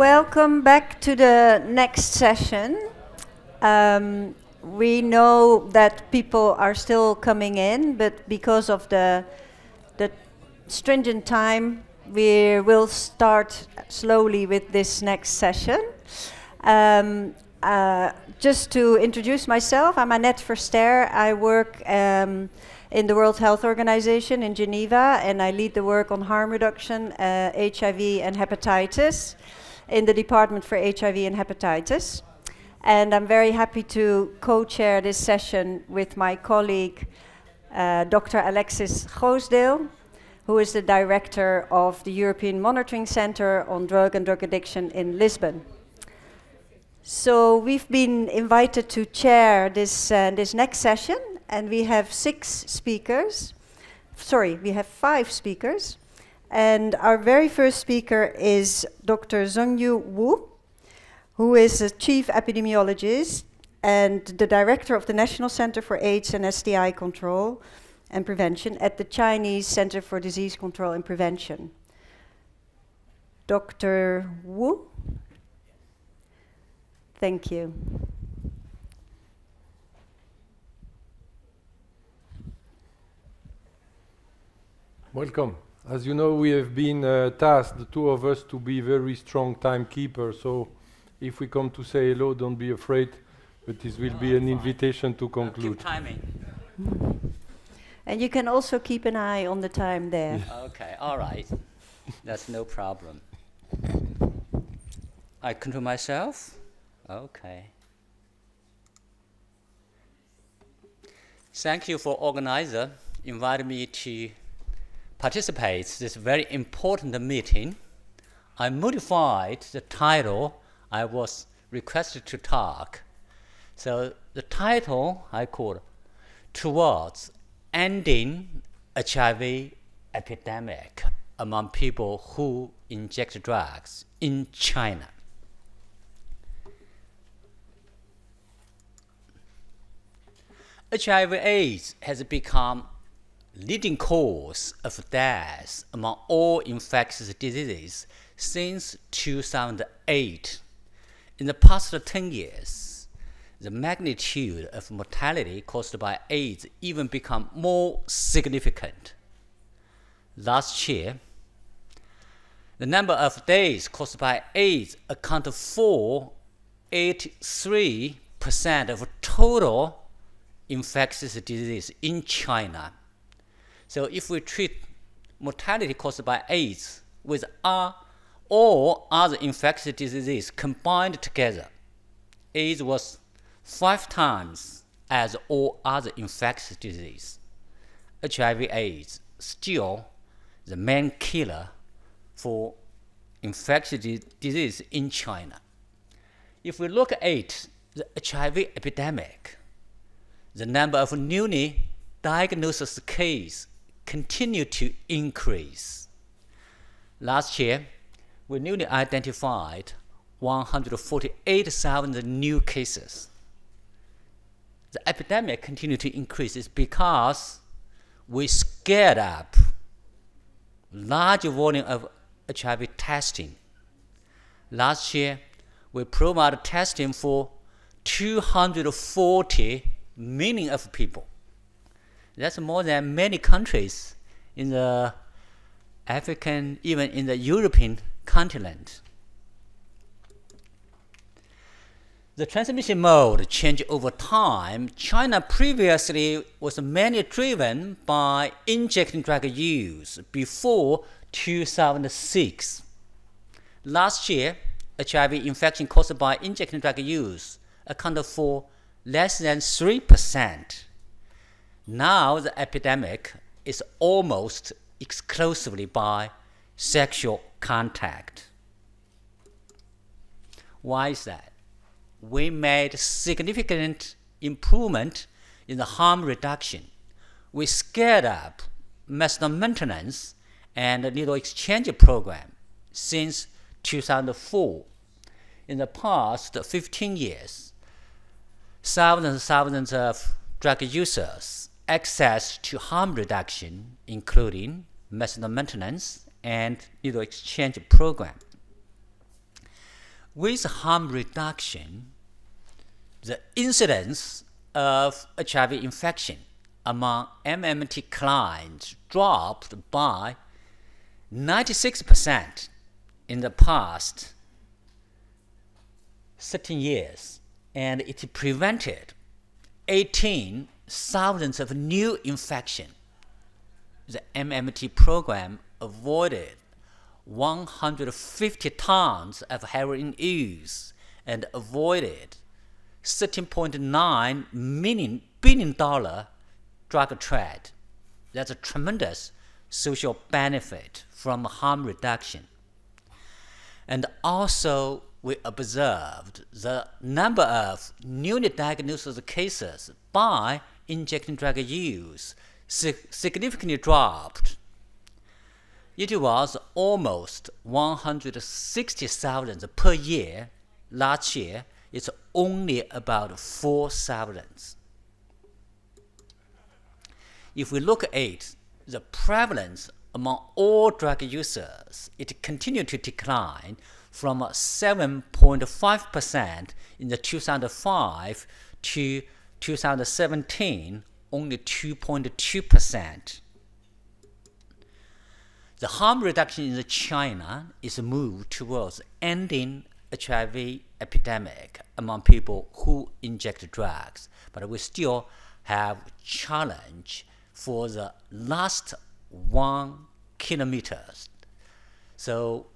welcome back to the next session. We know that people are still coming in, but because of the stringent time, we will start slowly with this next session. Just to introduce myself, I'm Annette Verster. I work in the World Health Organization in Geneva, and I lead the work on harm reduction, HIV and hepatitis in the Department for HIV and Hepatitis. And I'm very happy to co-chair this session with my colleague, Dr. Alexis Goosdeel, who is the director of the European Monitoring Center on Drug and Drug Addiction in Lisbon. So we've been invited to chair this next session, and we have 5 speakers. And our very first speaker is Dr. Zhongyu Wu, who is a chief epidemiologist and the director of the National Center for AIDS and STI Control and Prevention at the Chinese Center for Disease Control and Prevention. Dr. Wu, thank you. Welcome. As you know, we have been tasked, the two of us, to be very strong timekeepers. So if we come to say hello, don't be afraid, but this will be an invitation to conclude. Keep timing. And you can also keep an eye on the time there. Okay, all right. That's no problem. I control myself? Okay. Thank you for organizer inviting me to participate in this very important meeting. I modified the title I was requested to talk. So the title I called Towards Ending HIV Epidemic Among People Who Inject Drugs in China. HIV/AIDS has become leading cause of death among all infectious diseases since 2008. In the past 10 years, the magnitude of mortality caused by AIDS even become more significant. Last year, the number of deaths caused by AIDS accounted for 83% of total infectious disease in China. So if we treat mortality caused by AIDS with all other infectious diseases combined together, AIDS was 5 times as all other infectious diseases. HIV/AIDS still the main killer for infectious disease in China. If we look at the HIV epidemic, the number of newly diagnosed cases continue to increase. Last year, we newly identified 148,000 new cases. The epidemic continued to increase is because we scaled up large volume of HIV testing. Last year, we provided testing for 240 million of people. That's more than many countries in the African, even in the European continent. The transmission mode changed over time. China previously was mainly driven by injecting drug use before 2006. Last year, HIV infection caused by injecting drug use accounted for less than 3%. Now the epidemic is almost exclusively by sexual contact. Why is that? We made significant improvement in the harm reduction. We scaled up method maintenance and needle exchange program since 2004. In the past 15 years, thousands of drug users access to harm reduction, including method maintenance and needle exchange program. with harm reduction, the incidence of HIV infection among MMT clients dropped by 96% in the past 13 years, and it prevented 18,000 of new infection. The MMT program avoided 150 tons of heroin use and avoided $13.9 billion drug trade. That's a tremendous social benefit from harm reduction. And also, we observed the number of newly diagnosed cases by injecting drug use significantly dropped. It was almost 160,000 per year. Last year, it's only about 4,000. If we look at the prevalence among all drug users, it continued to decline from 7.5% in the 2005 to 2017, only 2.2%. The harm reduction in China is a move towards ending HIV epidemic among people who inject drugs, but we still have challenge for the last 1 kilometer. So,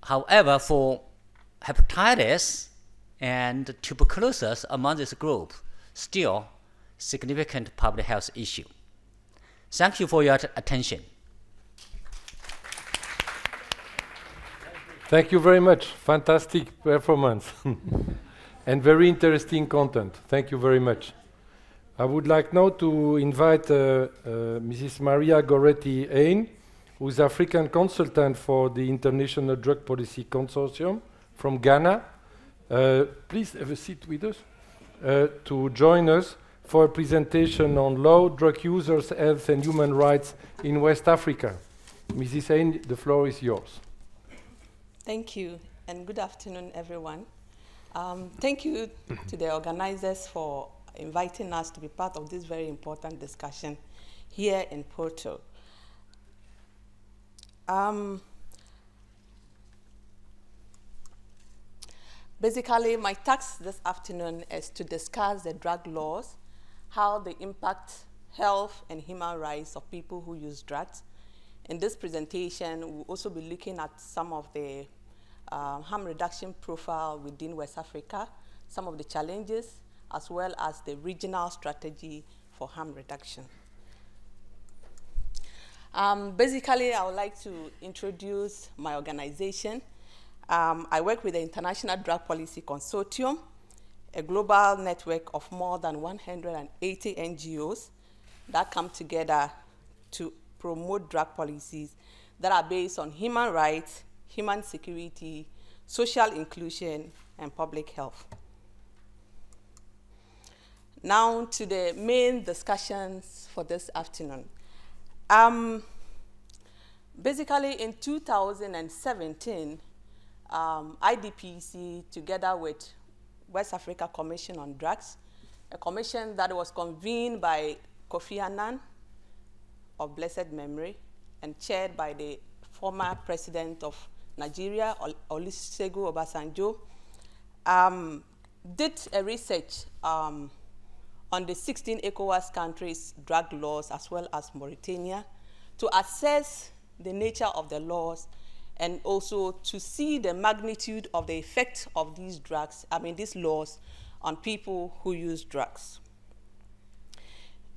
however, for hepatitis and tuberculosis among this group, still significant public health issue. Thank you for your attention. Thank you very much. Fantastic performance and very interesting content. Thank you very much. I would like now to invite Mrs. Maria Goretti-Ain, who is African consultant for the International Drug Policy Consortium from Ghana. Please have a seat with us to join us for a presentation on law, drug users, health and human rights in West Africa. Mrs. Ain, the floor is yours. Thank you, and good afternoon, everyone. Thank you to the organizers for inviting us to be part of this very important discussion here in Porto. Basically, my task this afternoon is to discuss the drug laws, how they impact health and human rights of people who use drugs. In this presentation, we'll also be looking at some of the harm reduction profile within West Africa, some of the challenges, as well as the regional strategy for harm reduction. Basically, I would like to introduce my organization. I work with the International Drug Policy Consortium, a global network of more than 180 NGOs that come together to promote drug policies that are based on human rights, human security, social inclusion, and public health. Now to the main discussions for this afternoon. Basically, in 2017, IDPC, together with West Africa Commission on Drugs, a commission that was convened by Kofi Annan of blessed memory and chaired by the former president of Nigeria, Olusegun Obasanjo, did a research on the 16 ECOWAS countries' drug laws, as well as Mauritania, to assess the nature of the laws and also to see the magnitude of the effect of these these laws on people who use drugs.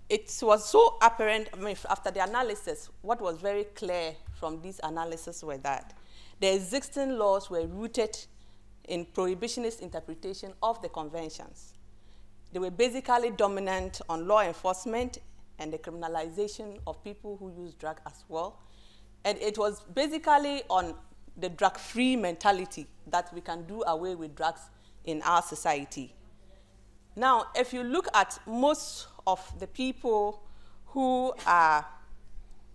It was so apparent, after the analysis, what was very clear from this analysis was that the existing laws were rooted in prohibitionist interpretation of the conventions. They were basically dominant on law enforcement and the criminalization of people who use drugs as well. And it was basically on the drug-free mentality that we can do away with drugs in our society. Now, if you look at most of the people who are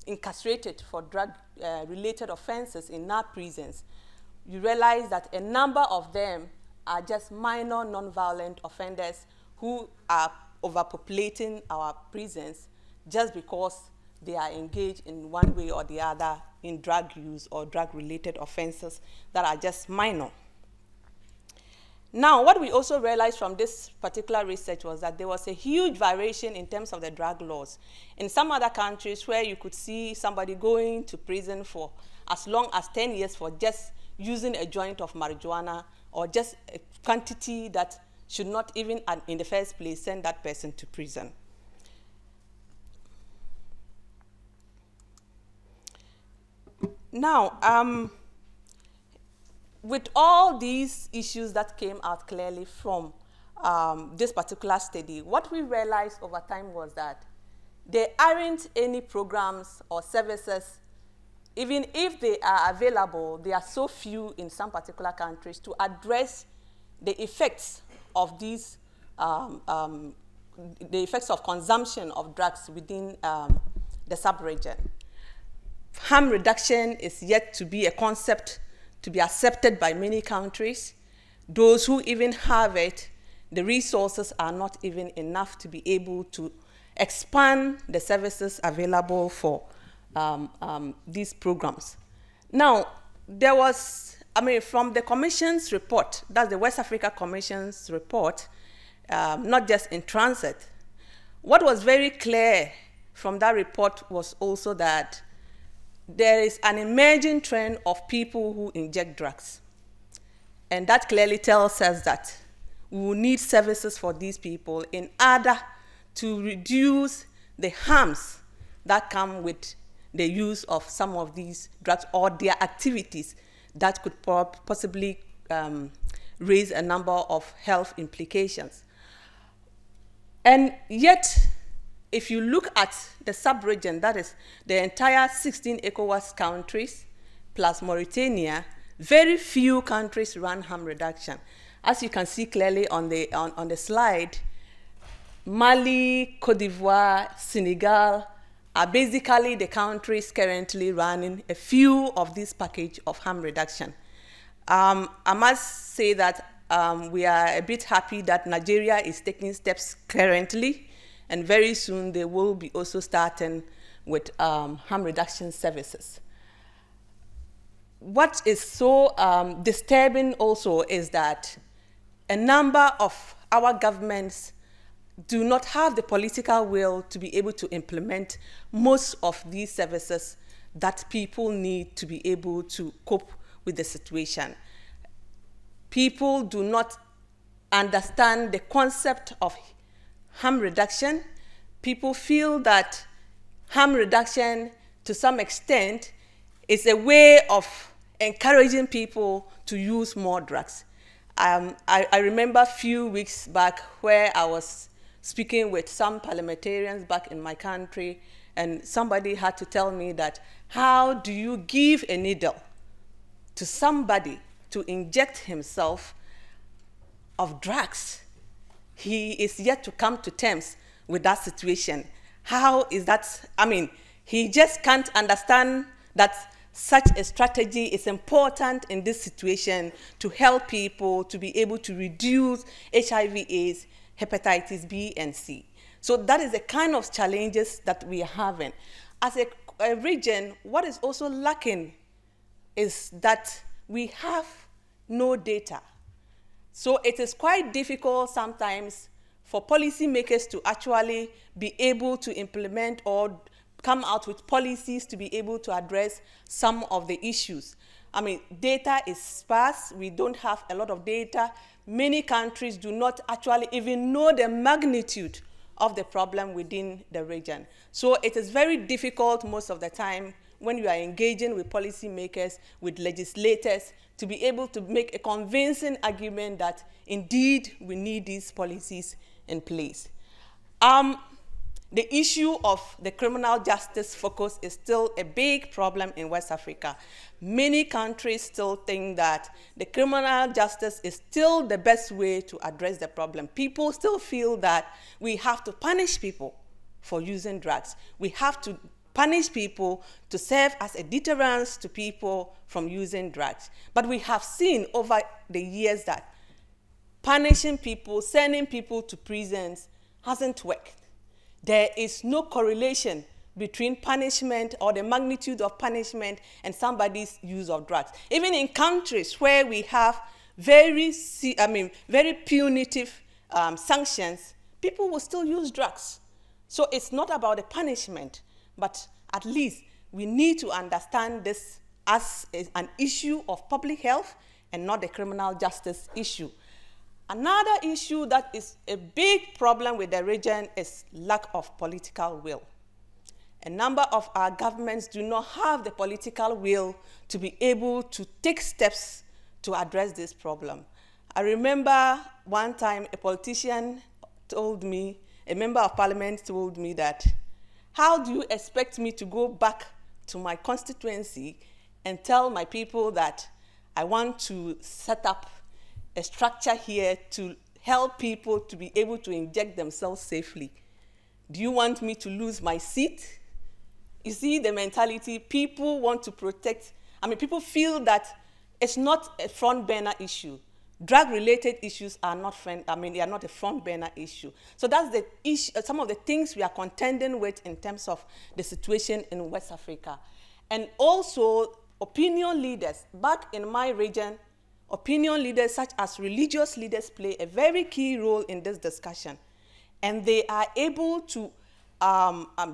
incarcerated for drug-related offenses in our prisons, you realize that a number of them are just minor non-violent offenders who are overpopulating our prisons just because they are engaged in one way or the other in drug use or drug-related offenses that are just minor. Now, what we also realized from this particular research was that there was a huge variation in terms of the drug laws. In some other countries where you could see somebody going to prison for as long as 10 years for just using a joint of marijuana or just a quantity that should not even in the first place send that person to prison. Now, with all these issues that came out clearly from this particular study, what we realized over time was that there aren't any programs or services, even if they are available, they are so few in some particular countries to address the effects of these, the effects of consumption of drugs within the sub-region. Harm reduction is yet to be a concept to be accepted by many countries. Those who even have it, the resources are not even enough to be able to expand the services available for these programs. Now, there was, from the Commission's report, that's the West Africa Commission's report, not just in transit, what was very clear from that report was also that there is an emerging trend of people who inject drugs. And that clearly tells us that we will need services for these people in order to reduce the harms that come with the use of some of these drugs or their activities that could possibly raise a number of health implications. And yet, if you look at the sub-region, that is the entire 16 ECOWAS countries plus Mauritania, very few countries run harm reduction. As you can see clearly on the slide, Mali, Cote d'Ivoire, Senegal are basically the countries currently running a few of this package of harm reduction. I must say that we are a bit happy that Nigeria is taking steps currently, and very soon they will be also starting with harm reduction services. What is so disturbing also is that a number of our governments do not have the political will to be able to implement most of these services that people need to be able to cope with the situation. People do not understand the concept of harm reduction. People feel that harm reduction, to some extent, is a way of encouraging people to use more drugs. I remember a few weeks back where I was speaking with some parliamentarians back in my country, and somebody had to tell me that, how do you give a needle to somebody to inject himself of drugs? He is yet to come to terms with that situation. How is that? He just can't understand that such a strategy is important in this situation to help people to be able to reduce HIV/AIDS, hepatitis B and C. So that is the kind of challenges that we are having. As a region, what is also lacking is that we have no data. So it is quite difficult sometimes for policymakers to actually be able to implement or come out with policies to be able to address some of the issues. Data is sparse. We don't have a lot of data. Many countries do not actually even know the magnitude of the problem within the region. So it is very difficult most of the time when you are engaging with policymakers, with legislators, to be able to make a convincing argument that indeed we need these policies in place. The issue of the criminal justice focus is still a big problem in West Africa. Many countries still think that the criminal justice is still the best way to address the problem. People still feel that we have to punish people for using drugs. We have to punish people to serve as a deterrence to people from using drugs. But we have seen over the years that punishing people, sending people to prisons hasn't worked. There is no correlation between punishment or the magnitude of punishment and somebody's use of drugs. Even in countries where we have very punitive sanctions, people will still use drugs. So it's not about the punishment, but at least we need to understand this as an issue of public health and not a criminal justice issue. Another issue that is a big problem with the region is lack of political will. A number of our governments do not have the political will to be able to take steps to address this problem. I remember one time a politician told me, a member of parliament told me that, how do you expect me to go back to my constituency and tell my people that I want to set up a structure here to help people to be able to inject themselves safely? Do you want me to lose my seat? You see the mentality, people want to protect, people feel that it's not a front burner issue. Drug-related issues are not they are not a front burner issue. So that's the issue, some of the things we are contending with in terms of the situation in West Africa. And also opinion leaders, back in my region, opinion leaders such as religious leaders play a very key role in this discussion. And they are able to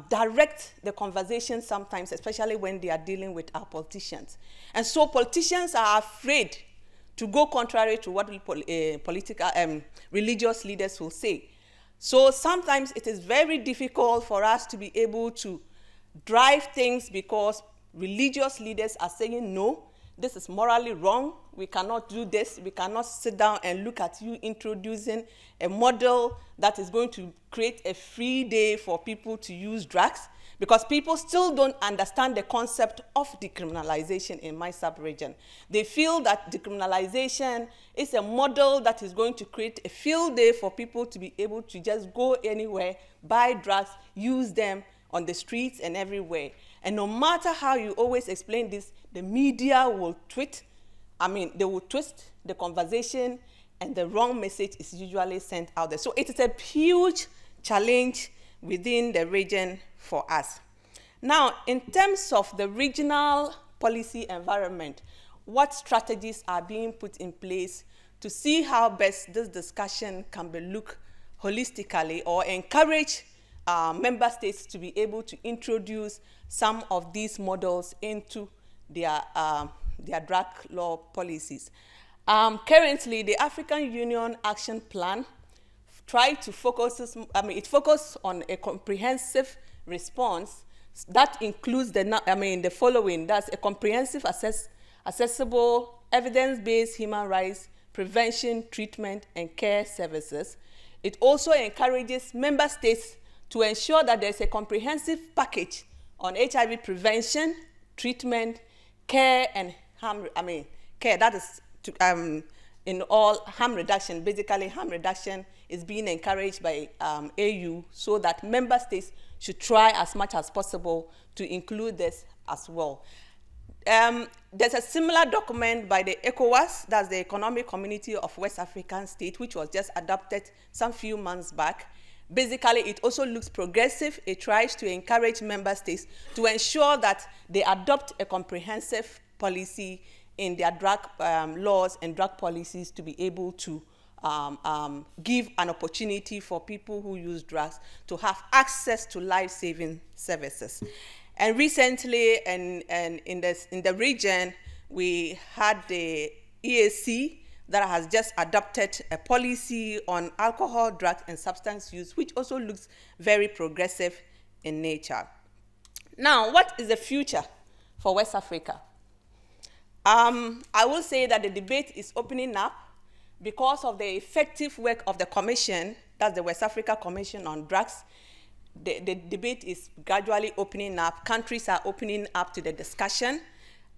direct the conversation sometimes, especially when they are dealing with our politicians. And so politicians are afraid to go contrary to what religious leaders will say. So sometimes it is very difficult for us to be able to drive things because religious leaders are saying, no, this is morally wrong, we cannot do this, we cannot sit down and look at you introducing a model that is going to create a free day for people to use drugs, because people still don't understand the concept of decriminalization in my sub-region. They feel that decriminalization is a model that is going to create a field day for people to be able to just go anywhere, buy drugs, use them on the streets and everywhere. And no matter how you always explain this, the media will twist, they will twist the conversation and the wrong message is usually sent out there. So it is a huge challenge within the region for us. Now, in terms of the regional policy environment, what strategies are being put in place to see how best this discussion can be looked holistically or encourage member states to be able to introduce some of these models into their drug law policies. Currently, the African Union Action Plan tried to focus, it focused on a comprehensive response that includes the following. That's a comprehensive, accessible, evidence-based human rights prevention, treatment, and care services. It also encourages member states to ensure that there's a comprehensive package on HIV prevention, treatment, care, and care. That is in all harm reduction. Basically, harm reduction is being encouraged by AU so that member states should try as much as possible to include this as well. There's a similar document by the ECOWAS, that's the Economic Community of West African States, which was just adopted some few months back. Basically, it also looks progressive. It tries to encourage member states to ensure that they adopt a comprehensive policy in their drug laws and drug policies to be able to give an opportunity for people who use drugs to have access to life-saving services. And recently, in the region, we had the EAC that has just adopted a policy on alcohol, drugs, and substance use, which also looks very progressive in nature. Now, what is the future for West Africa? I will say that the debate is opening up because of the effective work of the Commission, that's the West Africa Commission on Drugs. The debate is gradually opening up. Countries are opening up to the discussion.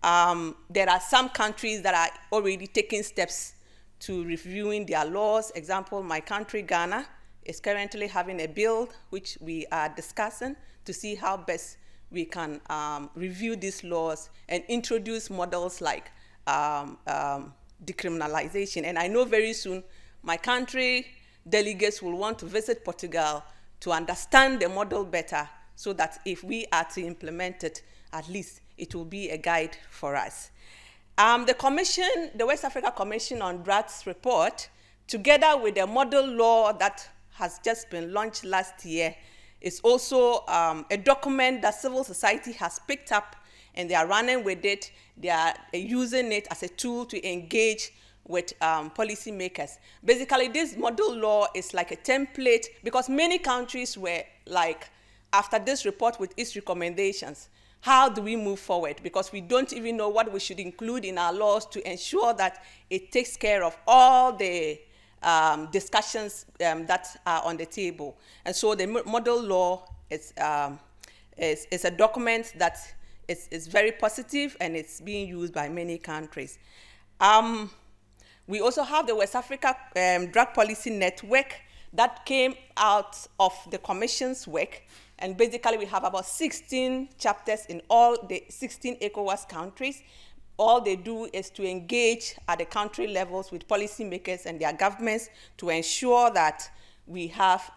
There are some countries that are already taking steps to reviewing their laws. Example, my country, Ghana, is currently having a bill which we are discussing to see how best we can review these laws and introduce models like decriminalization. And I know very soon my country delegates will want to visit Portugal to understand the model better, so that if we are to implement it, at least it will be a guide for us. The Commission, the West Africa Commission on Drugs report, together with the model law that has just been launched last year, is also a document that civil society has picked up, and they are running with it. They are using it as a tool to engage with policymakers. Basically, this model law is like a template, because many countries were like, after this report with its recommendations, how do we move forward? Because we don't even know what we should include in our laws to ensure that it takes care of all the discussions that are on the table. And so the model law is a document that is very positive, and it's being used by many countries. We also have the West Africa Drug Policy Network that came out of the Commission's work. And basically, we have about 16 chapters in all the 16 ECOWAS countries. All they do is to engage at the country levels with policymakers and their governments to ensure that we have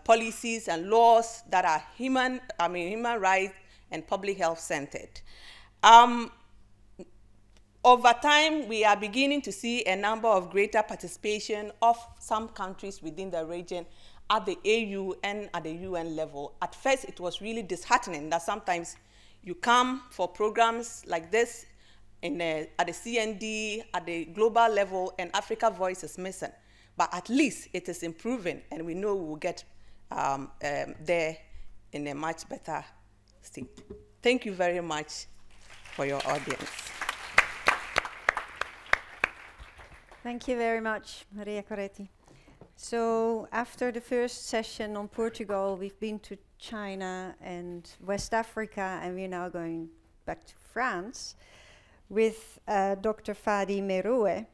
policies and laws that are human rights and public health centered. Over time, we are beginning to see a number of greater participation of some countries within the region at the AU and at the UN level. At first, it was really disheartening that sometimes you come for programs like this at the CND, at the global level, and Africa voice is missing. But at least it is improving, and we know we will get there in a much better state. Thank you very much for your audience. Thank you very much, Maria Coretti. So after the first session on Portugal, we've been to China and West Africa, and we're now going back to France with Dr. Fadi Meroe,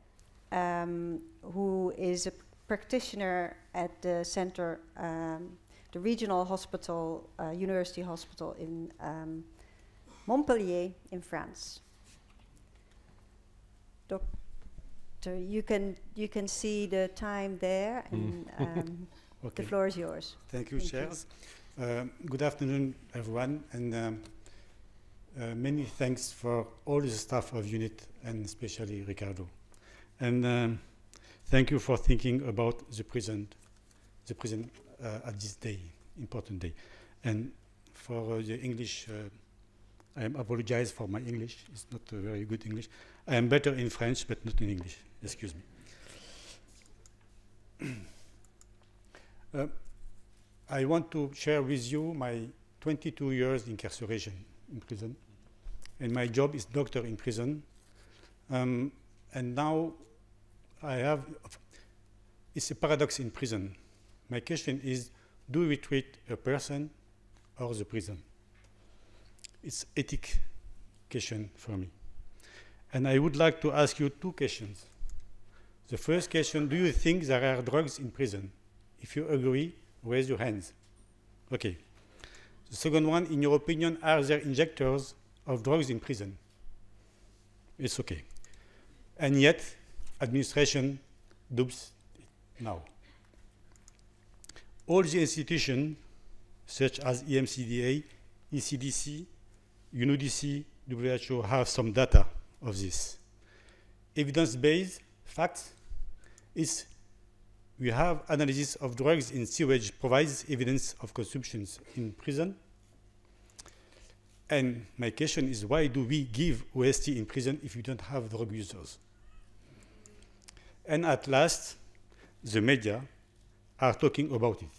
who is a practitioner at the center, the regional hospital, university hospital in Montpellier in France. You can see the time there, and okay. The floor is yours. Thank you, Chair. Good afternoon, everyone, and many thanks for all the staff of UNIT, and especially Ricardo. And thank you for thinking about the present at this day, important day. And for the English, I apologize for my English. It's not a very good English. I am better in French, but not in English. Excuse me. I want to share with you my 22 years incarceration in prison. And my job is doctor in prison. And now it's a paradox in prison. My question is, do we treat a person or the prison? It's ethic question for me. And I would like to ask you two questions. The first question, do you think there are drugs in prison? If you agree, raise your hands. Okay. The second one, in your opinion, are there injectors of drugs in prison? It's okay. And yet, administration dupes it now. All the institutions, such as EMCDA, ECDC, UNODC, WHO, have some data of this. Evidence-based facts is we have analysis of drugs in sewage provides evidence of consumptions in prison. And my question is, why do we give OST in prison if we don't have drug users? And at last, the media are talking about it.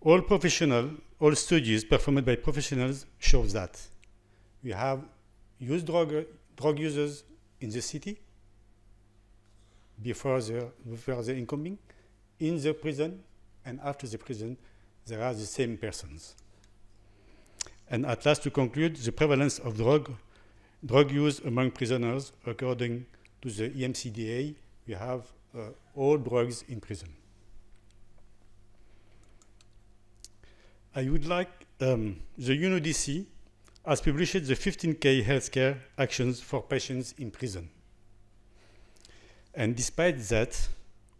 All studies performed by professionals shows that we have used drug users in the city before the incoming, in the prison, and after the prison, there are the same persons. And at last, to conclude, the prevalence of drug use among prisoners, according to the EMCDA, we have all drugs in prison. I would like the UNODC has published the 15K healthcare actions for patients in prison. And despite that,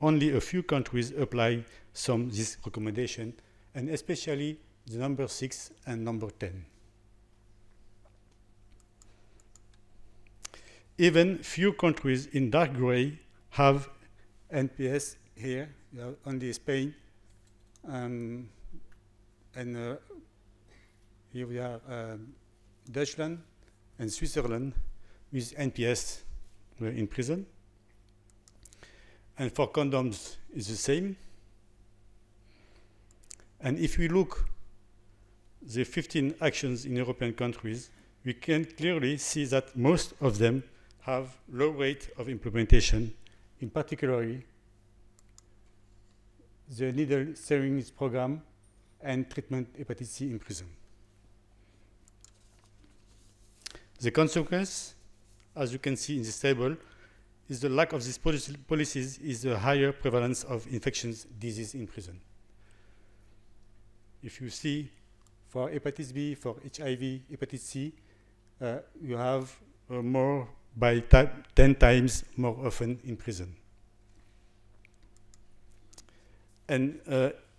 only a few countries apply some this recommendation, and especially the number 6 and number 10. Even few countries in dark gray have NPS here, only Spain, and here we are Deutschland and Switzerland with NPS in prison. And for condoms, it's the same. And if we look the 15 actions in European countries, we can clearly see that most of them have low rate of implementation, in particular the needle syringe program and treatment hepatitis C in prison. The consequence, as you can see in this table, is the lack of these policies is a higher prevalence of infectious disease in prison. If you see for hepatitis B, for HIV, hepatitis C, you have more by 10 times more often in prison. And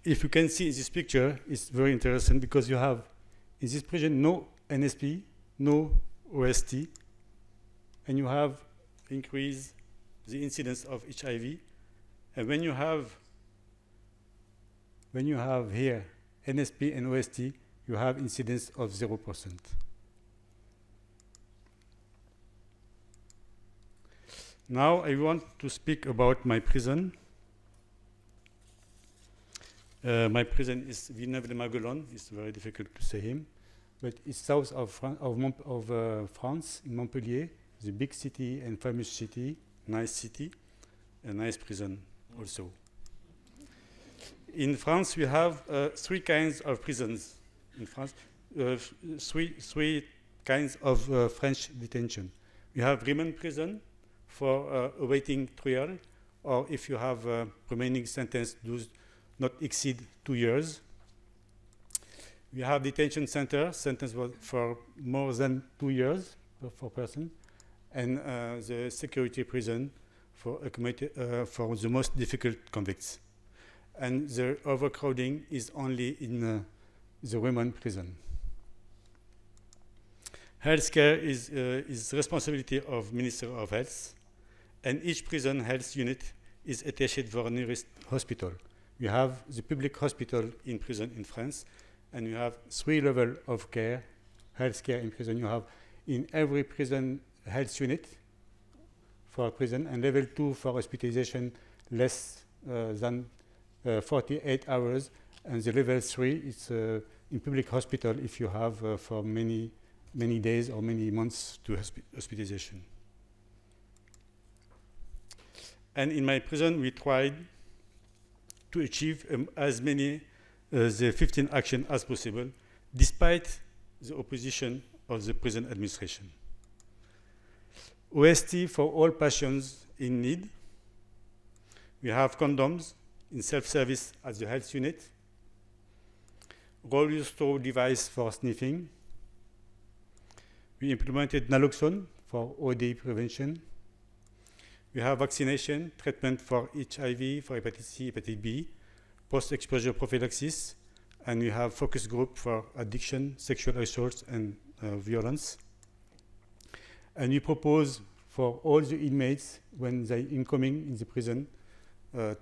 if you can see in this picture, it's very interesting because you have in this prison no NSP, no OST, and you have increased the incidence of HIV. And when you have here NSP and OST, you have incidence of 0%. Now I want to speak about my prison. My prison is Villeneuve-de-Maguelone. It's very difficult to say him, but it's south of France, in Montpellier, the big city and famous city, a nice prison also. In France, we have 3 kinds of prisons. In France, three kinds of French detention. We have remand prison for awaiting trial, or if you have a remaining sentence, does not exceed 2 years. We have detention center, sentence for more than 2 years for person, and the security prison for the most difficult convicts. And the overcrowding is only in the women prison. Healthcare is responsibility of Minister of Health, and each prison health unit is attached for a nearest hospital. You have the public hospital in prison in France, and you have 3 levels of care, healthcare in prison. You have in every prison health unit for prison, and level 2 for hospitalization less than 48 hours, and the level 3 is in public hospital if you have for many days or many months to hospitalization. And in my prison, we tried to achieve as many the 15 actions as possible, despite the opposition of the prison administration. OST for all patients in need. We have condoms in self-service at the health unit. Roll-use straw device for sniffing. We implemented naloxone for OD prevention. We have vaccination, treatment for HIV, for hepatitis C, hepatitis B, post-exposure prophylaxis, and we have focus group for addiction, sexual assault, and violence. And we propose for all the inmates, when they incoming in the prison,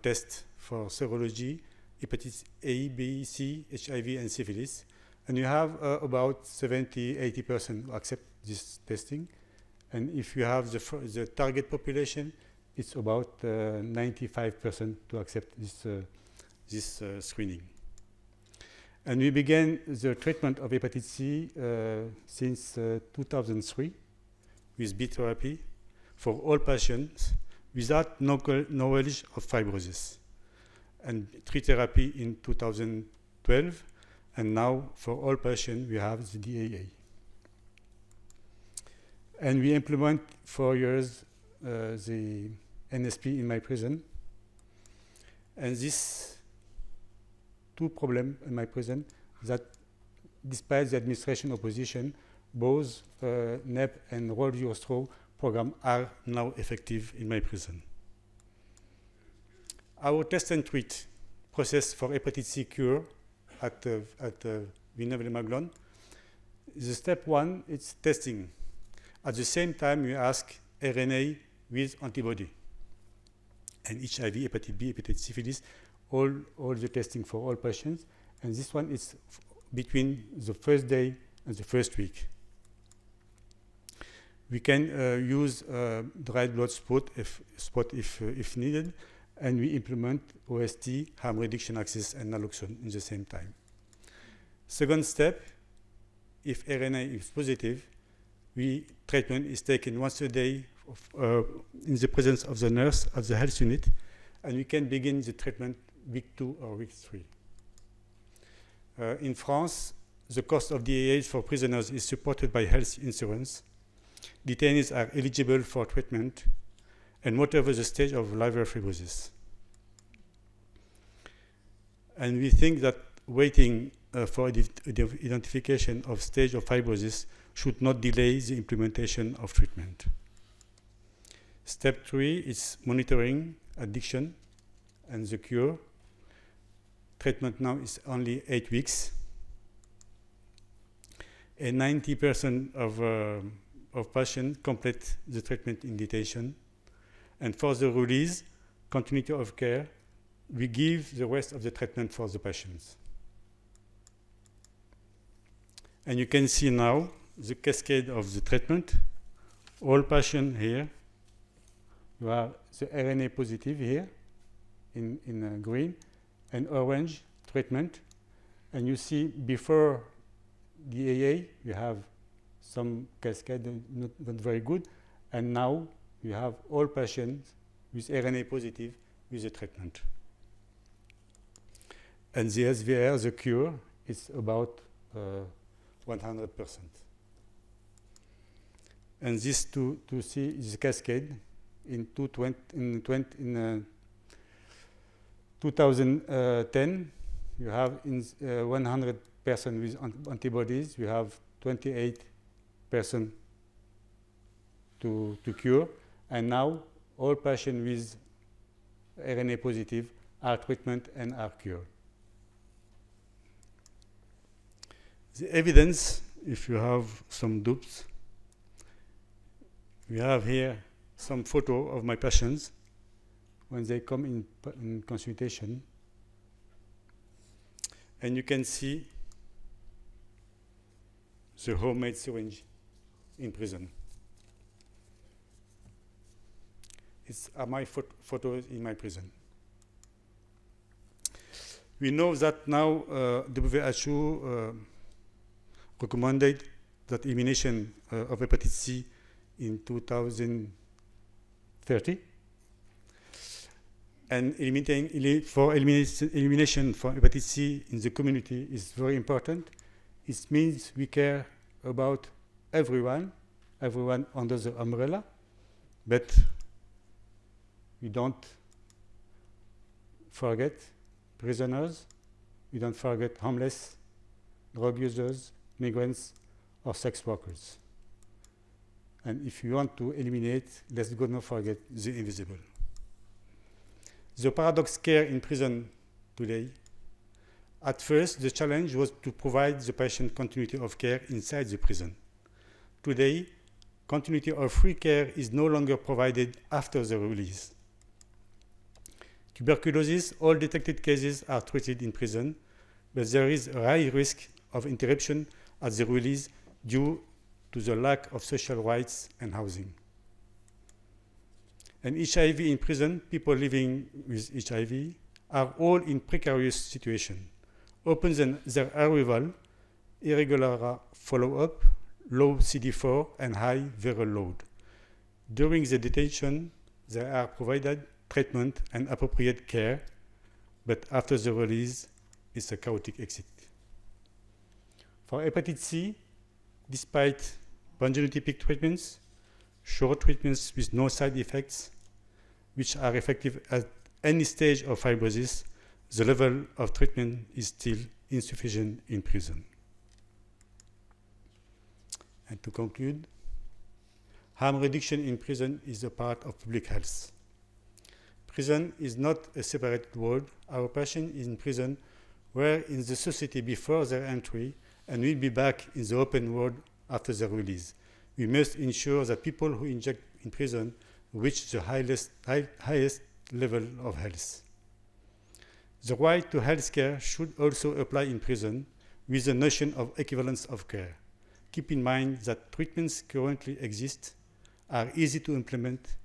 test for serology, hepatitis A, B, C, HIV, and syphilis. And you have about 70–80% who accept this testing. And if you have the target population, it's about 95% to accept this screening. And we began the treatment of hepatitis C since 2003 with bead therapy for all patients without knowledge of fibrosis. And tree therapy in 2012, and now for all patients we have the DAA. And we implement 4 years the NSP in my prison. And these 2 problems in my prison that despite the administration opposition, both NEP and Roll Your Straw program are now effective in my prison. Our test and treat process for hepatitis C cure at Villeneuve-les-Maguelone, the step one is testing. At the same time, we ask RNA with antibody. And HIV, hepatitis B, hepatitis syphilis, all the testing for all patients. And this one is between the first day and the first week. We can use dried blood spot if needed, and we implement OST, harm reduction axis, and naloxone in the same time. Second step, if RNA is positive, treatment is taken once a day in the presence of the nurse at the health unit, and we can begin the treatment week 2 or week 3. In France, the cost of DAA for prisoners is supported by health insurance. Detainees are eligible for treatment, and whatever the stage of liver fibrosis. And we think that waiting for identification of stage of fibrosis should not delay the implementation of treatment. Step 3 is monitoring addiction and the cure. Treatment now is only 8 weeks. And 90% of patients complete the treatment in detention. And for the release, continuity of care, we give the rest of the treatment for the patients. And you can see now the cascade of the treatment. All patients here, you have the RNA positive here in green, and orange treatment. And you see before DAA, you have some cascade not very good. And now you have all patients with RNA positive with the treatment. And the SVR, the cure, is about 100%. And this to see the cascade in 2010, you have in 100 persons with antibodies, you have 28 persons to cure, and now all patients with RNA positive are treatment and are cured. The evidence, if you have some doubts, we have here some photo of my patients when they come in consultation. And you can see the homemade syringe in prison. It's my photos in my prison. We know that now WHO recommended that elimination of hepatitis C in 2030. And elimination for hepatitis C in the community is very important. It means we care about everyone under the umbrella, but we don't forget prisoners, we don't forget homeless, drug users, migrants, or sex workers. And if you want to eliminate, let's go not forget the invisible. The paradox care in prison today, at first the challenge was to provide the patient continuity of care inside the prison. Today, continuity of free care is no longer provided after the release. Tuberculosis, all detected cases are treated in prison, but there is a high risk of interruption at the release due to the lack of social rights and housing. And HIV in prison, people living with HIV are all in precarious situation. Upon their arrival, irregular follow-up, low CD4 and high viral load. During the detention, they are provided treatment and appropriate care, but after the release, it's a chaotic exit. For hepatitis C, despite pangenotypic treatments, short treatments with no side effects, which are effective at any stage of fibrosis, the level of treatment is still insufficient in prison. And to conclude, harm reduction in prison is a part of public health. Prison is not a separate world. Our patient is in prison were in the society before their entry and will be back in the open world after their release. We must ensure that people who inject in prison reach the highest level of health. The right to health care should also apply in prison with the notion of equivalence of care. Keep in mind that treatments currently exist are easy to implement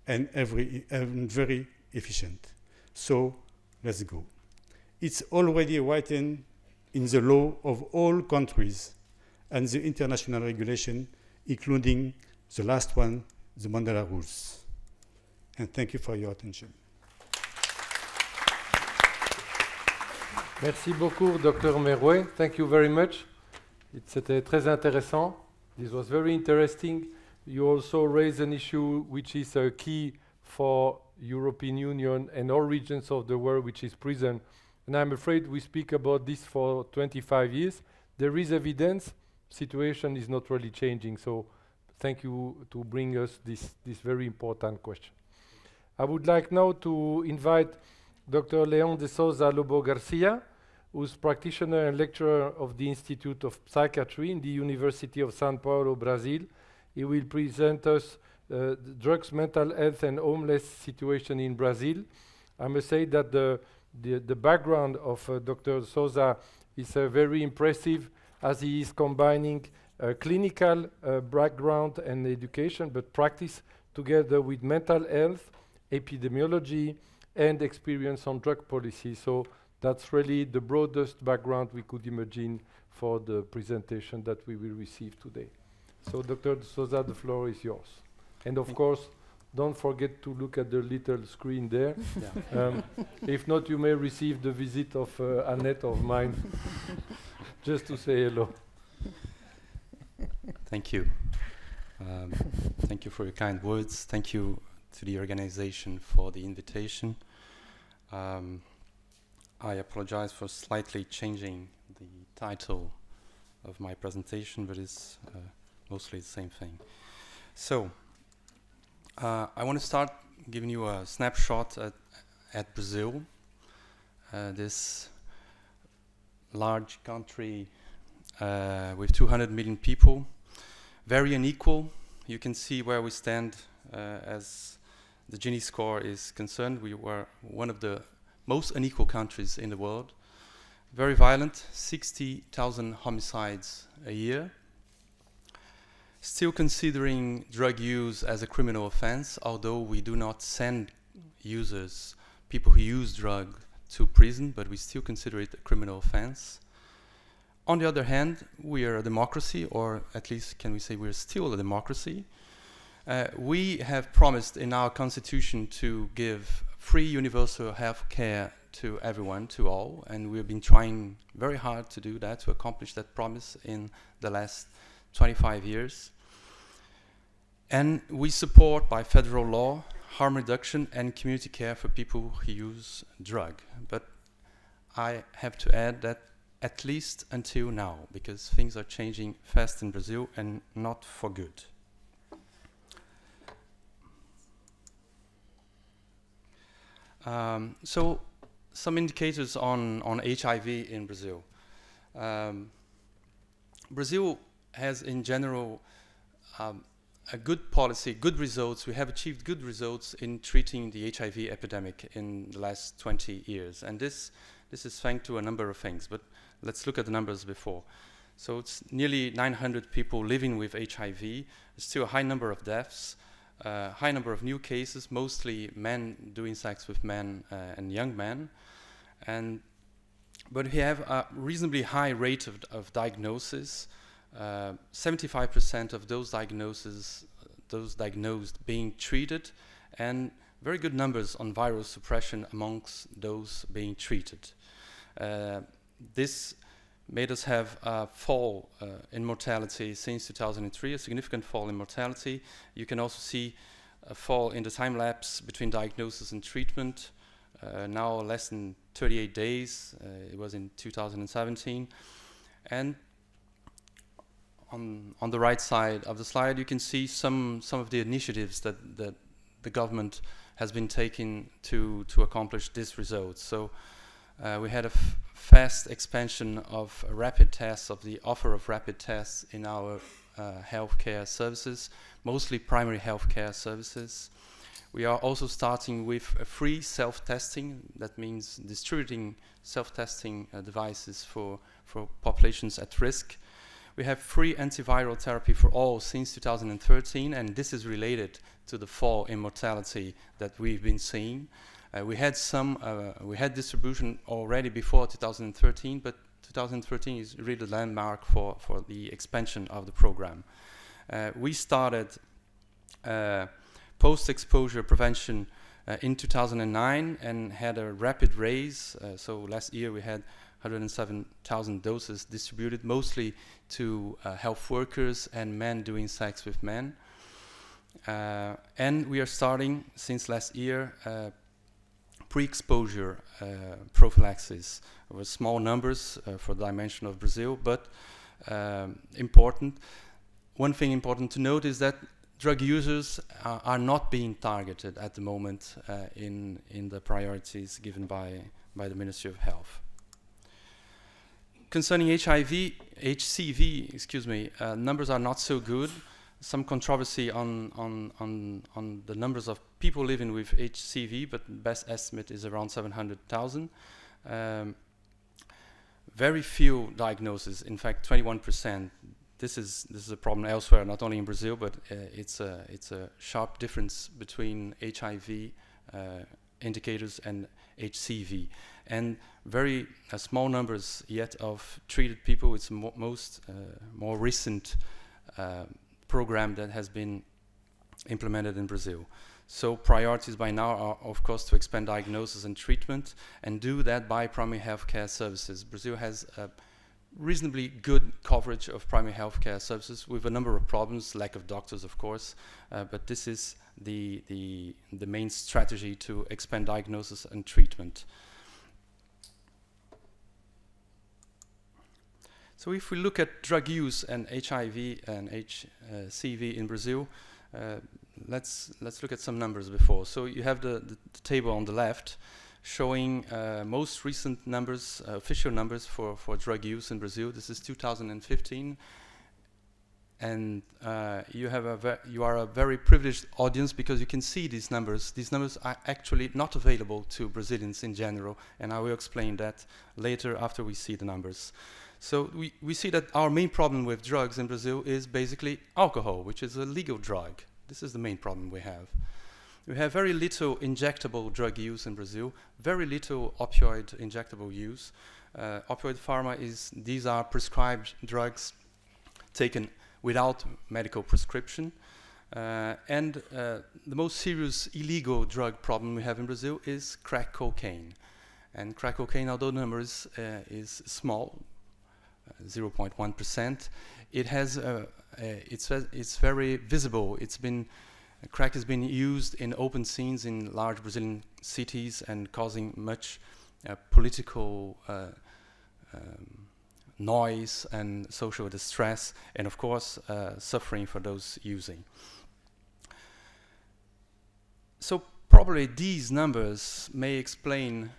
and very efficient. So let's go. It's already written in the law of all countries and the international regulation, including the last one, the Mandela Rules. And thank you for your attention. Merci beaucoup, Dr. Merouet. Thank you very much. C'était très intéressant. This was very interesting. You also raised an issue which is key for European Union and all regions of the world, which is prison. And I'm afraid we speak about this for 25 years. There is evidence. Situation is not really changing. So thank you to bring us this very important question. I would like now to invite Dr. Leon de Souza Lobo Garcia, who's practitioner and lecturer of the Institute of Psychiatry in the University of São Paulo, Brazil. He will present us the drugs, mental health, and homeless situation in Brazil. I must say that the background of Dr. Souza is very impressive, as he is combining clinical background and education, but practice together with mental health, epidemiology, and experience on drug policy. So that's really the broadest background we could imagine for the presentation that we will receive today. So Dr. Souza, the floor is yours. And of course, don't forget to look at the little screen there. If not, you may receive the visit of Annette of mine, just to say hello. Thank you. Thank you for your kind words. Thank you to the organization for the invitation. I apologize for slightly changing the title of my presentation, but it's mostly the same thing. So, I want to start giving you a snapshot at Brazil, this large country with 200 million people, very unequal. You can see where we stand as the Gini score is concerned. We were one of the most unequal countries in the world. Very violent, 60,000 homicides a year. Still considering drug use as a criminal offense, although we do not send users, people who use drug, to prison, but we still consider it a criminal offense. On the other hand, we are a democracy, or at least can we say we're still a democracy. We have promised in our constitution to give free universal health care to everyone, to all, and we've been trying very hard to do that, to accomplish that promise in the last 25 years. And we support, by federal law, harm reduction and community care for people who use drug. But I have to add that at least until now, because things are changing fast in Brazil and not for good. So some indicators on HIV in Brazil. Brazil has in general a good policy, good results. We have achieved good results in treating the HIV epidemic in the last 20 years. And this is thanks to a number of things, but let's look at the numbers before. So it's nearly 900 people living with HIV, still a high number of deaths, high number of new cases, mostly men doing sex with men and young men. But we have a reasonably high rate of diagnosis. 75% of those diagnosed being treated, and very good numbers on viral suppression amongst those being treated. This made us have a fall in mortality since 2003, a significant fall in mortality. You can also see a fall in the time lapse between diagnosis and treatment, now less than 38 days. It was in 2017. And on the right side of the slide, you can see some of the initiatives that the government has been taking to accomplish this result. So we had a fast expansion of rapid tests, of the offer of rapid tests in our healthcare services, mostly primary healthcare services. We are also starting with a free self-testing. That means distributing self-testing devices for populations at risk. We have free antiviral therapy for all since 2013, and this is related to the fall in mortality that we've been seeing. We had distribution already before 2013, but 2013 is really the landmark for the expansion of the program. We started post-exposure prevention in 2009 and had a rapid raise. So last year we had 107,000 doses distributed, mostly to health workers and men doing sex with men. And we are starting, since last year, pre-exposure prophylaxis with small numbers for the dimension of Brazil, but important. One thing important to note is that drug users are not being targeted at the moment in the priorities given by the Ministry of Health. Concerning HCV, excuse me, numbers are not so good. Some controversy on the numbers of people living with HCV, but best estimate is around 700,000. Very few diagnoses, in fact 21%. This is a problem elsewhere, not only in Brazil, but it's a sharp difference between HIV indicators and HCV, and very small numbers yet of treated people. It's more recent program that has been implemented in Brazil. So priorities by now are, of course, to expand diagnosis and treatment, and do that by primary healthcare services. Brazil has a reasonably good coverage of primary healthcare services with a number of problems, lack of doctors, of course, but this is the main strategy to expand diagnosis and treatment. So if we look at drug use and HIV and HCV in Brazil, let's look at some numbers before. So you have the table on the left showing most recent numbers, official numbers for drug use in Brazil. This is 2015, and you are a very privileged audience because you can see these numbers. These numbers are actually not available to Brazilians in general, and I will explain that later after we see the numbers. So we see that our main problem with drugs in Brazil is basically alcohol, which is a legal drug. This is the main problem we have. We have very little injectable drug use in Brazil, very little opioid injectable use. Opioid pharma these are prescribed drugs taken without medical prescription. And the most serious illegal drug problem we have in Brazil is crack cocaine. And crack cocaine, although the number is small, 0.1%, it has it's very visible. Crack has been used in open scenes in large Brazilian cities and causing much political noise and social distress, and of course suffering for those using. So probably these numbers may explain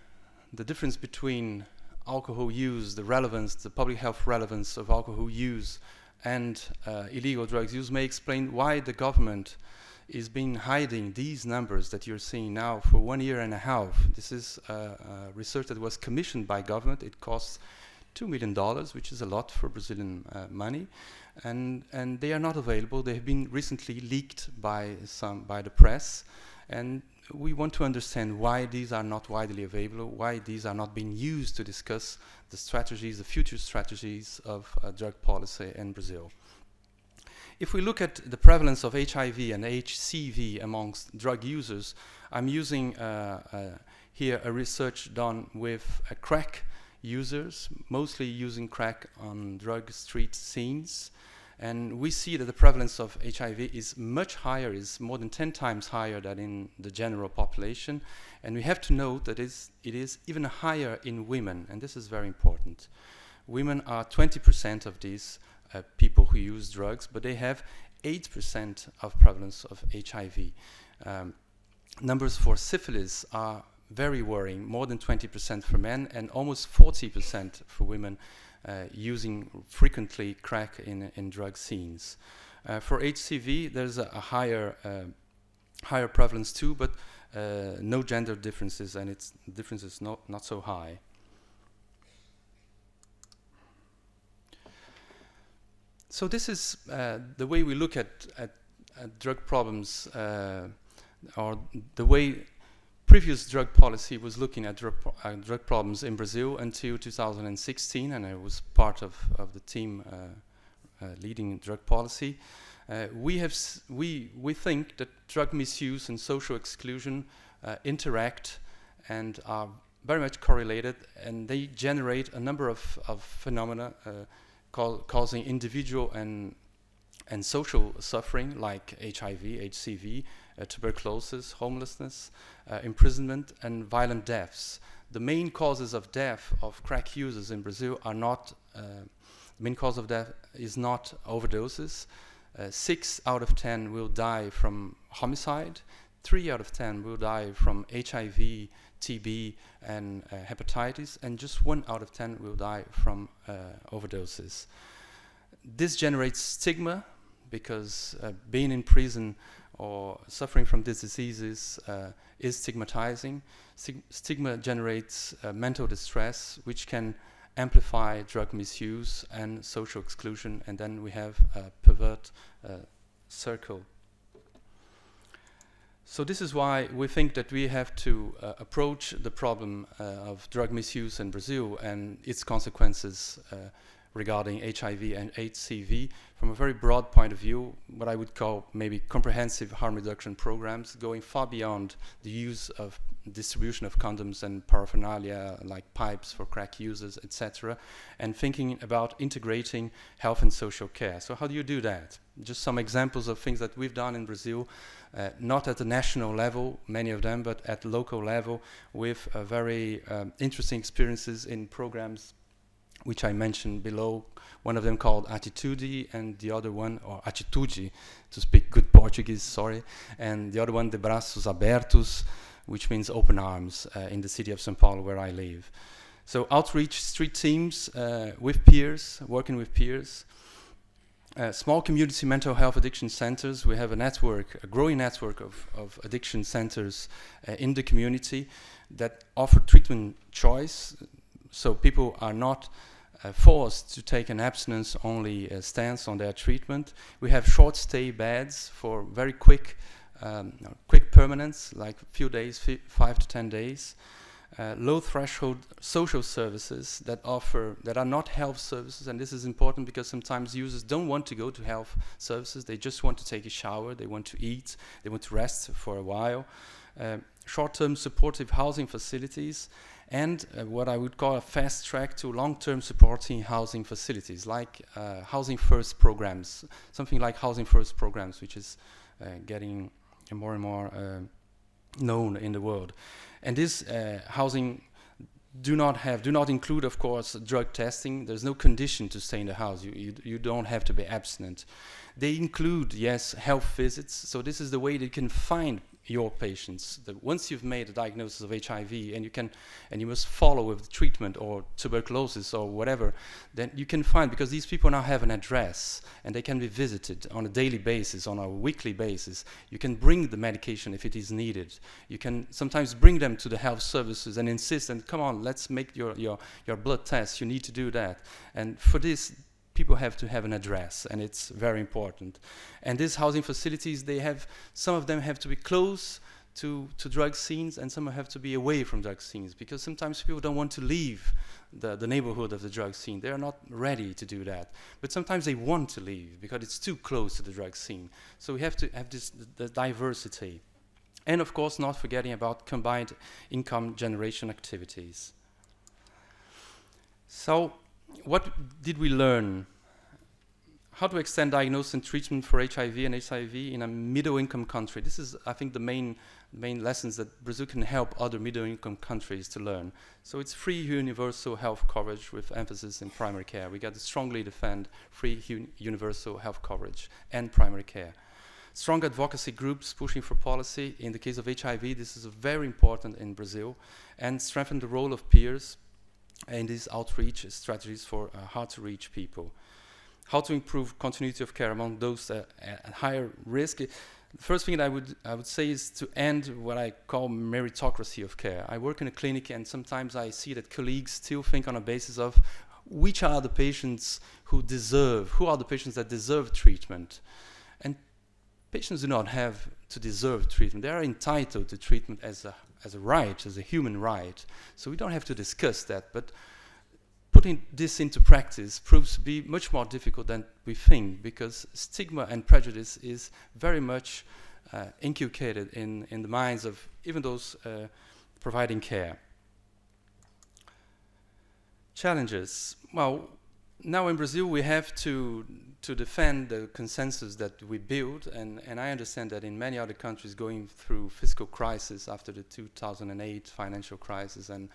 the difference between alcohol use, the relevance, the public health relevance of alcohol use and illegal drugs use, may explain why the government is been hiding these numbers that you're seeing now for 1.5 years. This is research that was commissioned by government. It costs $2 million, which is a lot for Brazilian money, and they are not available. They have been recently leaked by the press, and we want to understand why these are not widely available, why these are not being used to discuss the strategies, the future strategies of drug policy in Brazil. If we look at the prevalence of HIV and HCV amongst drug users, I'm using here a research done with crack users, mostly using crack on drug street scenes. And we see that the prevalence of HIV is much higher, is more than 10 times higher than in the general population. And we have to note that it is even higher in women, and this is very important. Women are 20% of these people who use drugs, but they have 8% of prevalence of HIV. Numbers for syphilis are very worrying, more than 20% for men and almost 40% for women using frequently crack in drug scenes. For HCV, there's a higher prevalence too, but no gender differences, and its difference is not so high. So this is the way we look at drug problems, or the way previous drug policy was looking at drug problems in Brazil until 2016, and I was part of the team leading drug policy. We think that drug misuse and social exclusion interact and are very much correlated, and they generate a number of phenomena causing individual and social suffering, like HIV, HCV, tuberculosis, homelessness, imprisonment, and violent deaths. The main causes of death of crack users in Brazil are not, the main cause of death is not overdoses. 6 out of 10 will die from homicide. 3 out of 10 will die from HIV, TB, and hepatitis, and just 1 out of 10 will die from overdoses. This generates stigma, because being in prison or suffering from these diseases is stigmatizing. Stigma generates mental distress, which can amplify drug misuse and social exclusion, and then we have a pervert circle. So this is why we think that we have to approach the problem of drug misuse in Brazil and its consequences regarding HIV and HCV from a very broad point of view, what I would call maybe comprehensive harm reduction programs, going far beyond the use of distribution of condoms and paraphernalia like pipes for crack users, etc., and thinking about integrating health and social care. So how do you do that? Just some examples of things that we've done in Brazil, not at the national level, many of them, but at local level, with very interesting experiences in programs which I mentioned below, one of them called Atitude, and the other one, or Atitude, to speak good Portuguese, sorry, and the other one, De Braços Abertos, which means open arms, in the city of São Paulo, where I live. So outreach street teams with peers, working with peers. Small community mental health addiction centers. We have a network, a growing network of addiction centers in the community that offer treatment choice. So people are not forced to take an abstinence-only stance on their treatment. We have short-stay beds for very quick permanence, like a few days, 5 to 10 days. Low-threshold social services that are not health services, and this is important because sometimes users don't want to go to health services. They just want to take a shower, they want to eat, they want to rest for a while. Short-term supportive housing facilities, and what I would call a fast track to long-term supporting housing facilities, like housing first programs, something like housing first programs, which is getting more and more known in the world. And this housing do not include, of course, drug testing. There's no condition to stay in the house. You don't have to be abstinent. They include, yes, health visits. So this is the way they can find your patients. That once you've made a diagnosis of HIV and you must follow with treatment or tuberculosis or whatever, then you can find, because these people now have an address and they can be visited on a daily basis, on a weekly basis. You can bring the medication if it is needed. You can sometimes bring them to the health services and insist, and come on, let's make your blood test. You need to do that. And for this, people have to have an address, and it's very important. And these housing facilities, some of them have to be close to drug scenes, and some have to be away from drug scenes, because sometimes people don't want to leave the neighborhood of the drug scene. They are not ready to do that. But sometimes they want to leave because it's too close to the drug scene. So we have to have the diversity. And of course, not forgetting about combined income generation activities. So what did we learn? how to extend diagnosis and treatment for HIV and HIV in a middle-income country. This is, I think, the main lessons that Brazil can help other middle-income countries to learn. So it's free universal health coverage with emphasis in primary care. We got to strongly defend free universal health coverage and primary care. Strong advocacy groups pushing for policy. In the case of HIV, this is very important in Brazil, and strengthen the role of peers in these outreach strategies for hard-to-reach people. How to improve continuity of care among those at higher risk. The first thing that I would say is to end what I call meritocracy of care. I work in a clinic, and sometimes I see that colleagues still think on a basis of which are the patients who are the patients that deserve treatment. And patients do not have to deserve treatment. They are entitled to treatment as a right, as a human right. So we don't have to discuss that, but putting this into practice proves to be much more difficult than we think, because stigma and prejudice is very much inculcated in the minds of even those providing care. Challenges. Well, now in Brazil we have to defend the consensus that we build, and I understand that in many other countries going through fiscal crisis after the 2008 financial crisis and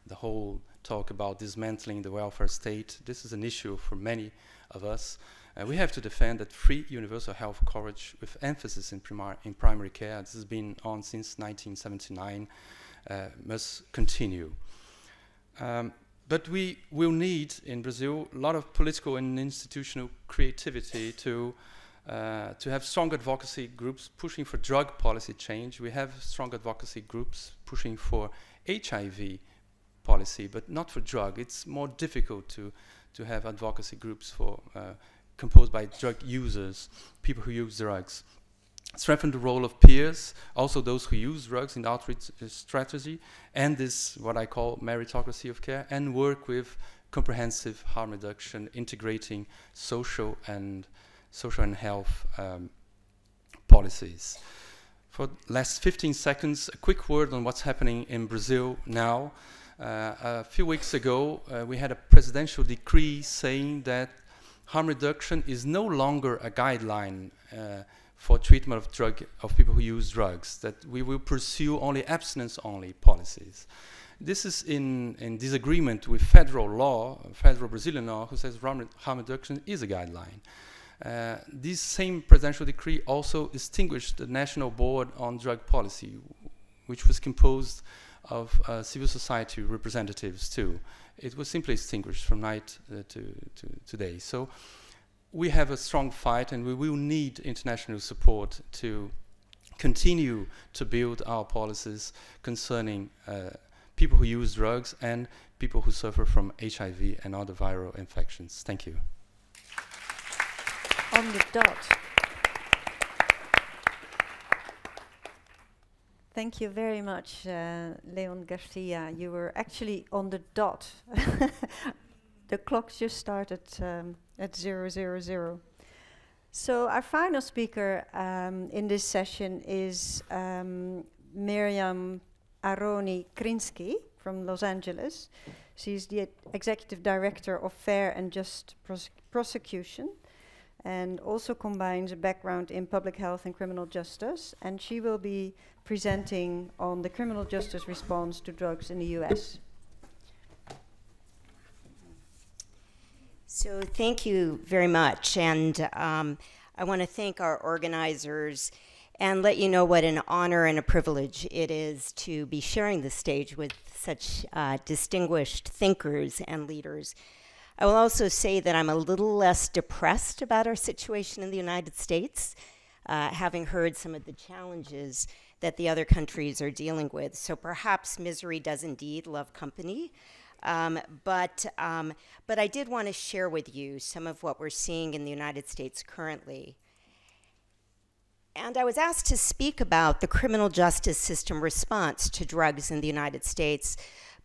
the whole talk about dismantling the welfare state, this is an issue for many of us. We have to defend that free universal health coverage with emphasis in primary care. This has been on since 1979, must continue. But we will need, in Brazil, a lot of political and institutional creativity to have strong advocacy groups pushing for drug policy change. We have strong advocacy groups pushing for HIV policy, but not for drug. It's more difficult to have advocacy groups for composed by drug users, people who use drugs. Strengthen the role of peers, also those who use drugs in the outreach strategy, and this, what I call meritocracy of care, and work with comprehensive harm reduction, integrating social and health policies. For the last 15 seconds, a quick word on what's happening in Brazil now. A few weeks ago, we had a presidential decree saying that harm reduction is no longer a guideline for treatment of people who use drugs, that we will pursue only abstinence-only policies. This is in disagreement with federal law, federal Brazilian law, who says harm reduction is a guideline. This same presidential decree also extinguished the National Board on Drug Policy, which was composed of civil society representatives too. It was simply extinguished from night to today. So we have a strong fight, and we will need international support to continue to build our policies concerning people who use drugs and people who suffer from HIV and other viral infections. Thank you. On the dot. Thank you very much, Leon Garcia. You were actually on the dot. The clock just started at 000. So our final speaker in this session is Miriam Aroni Krinsky from Los Angeles. She's the Executive Director of Fair and Just Prosecution, and also combines a background in public health and criminal justice. And she will be presenting on the criminal justice response to drugs in the US. So thank you very much. And I want to thank our organizers and let you know what an honor and a privilege it is to be sharing the stage with such distinguished thinkers and leaders. I will also say that I'm a little less depressed about our situation in the United States, having heard some of the challenges that the other countries are dealing with. So perhaps misery does indeed love company. But I did want to share with you some of what we're seeing in the United States currently. And I was asked to speak about the criminal justice system response to drugs in the United States.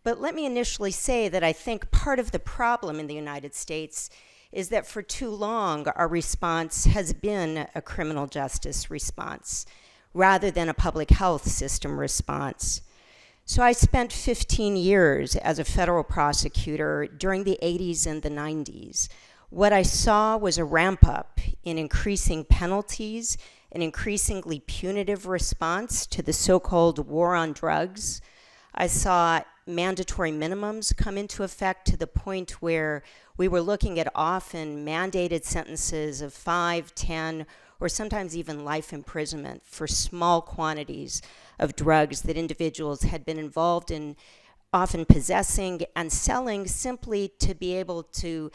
But let me initially say that I think part of the problem in the United States is that for too long, our response has been a criminal justice response rather than a public health system response. So I spent 15 years as a federal prosecutor during the 80s and the 90s, what I saw was a ramp up in increasing penalties, an increasingly punitive response to the so-called war on drugs. I saw mandatory minimums come into effect to the point where we were looking at often mandated sentences of 5, 10, or sometimes even life imprisonment for small quantities of drugs that individuals had been involved in, often possessing and selling simply to be able to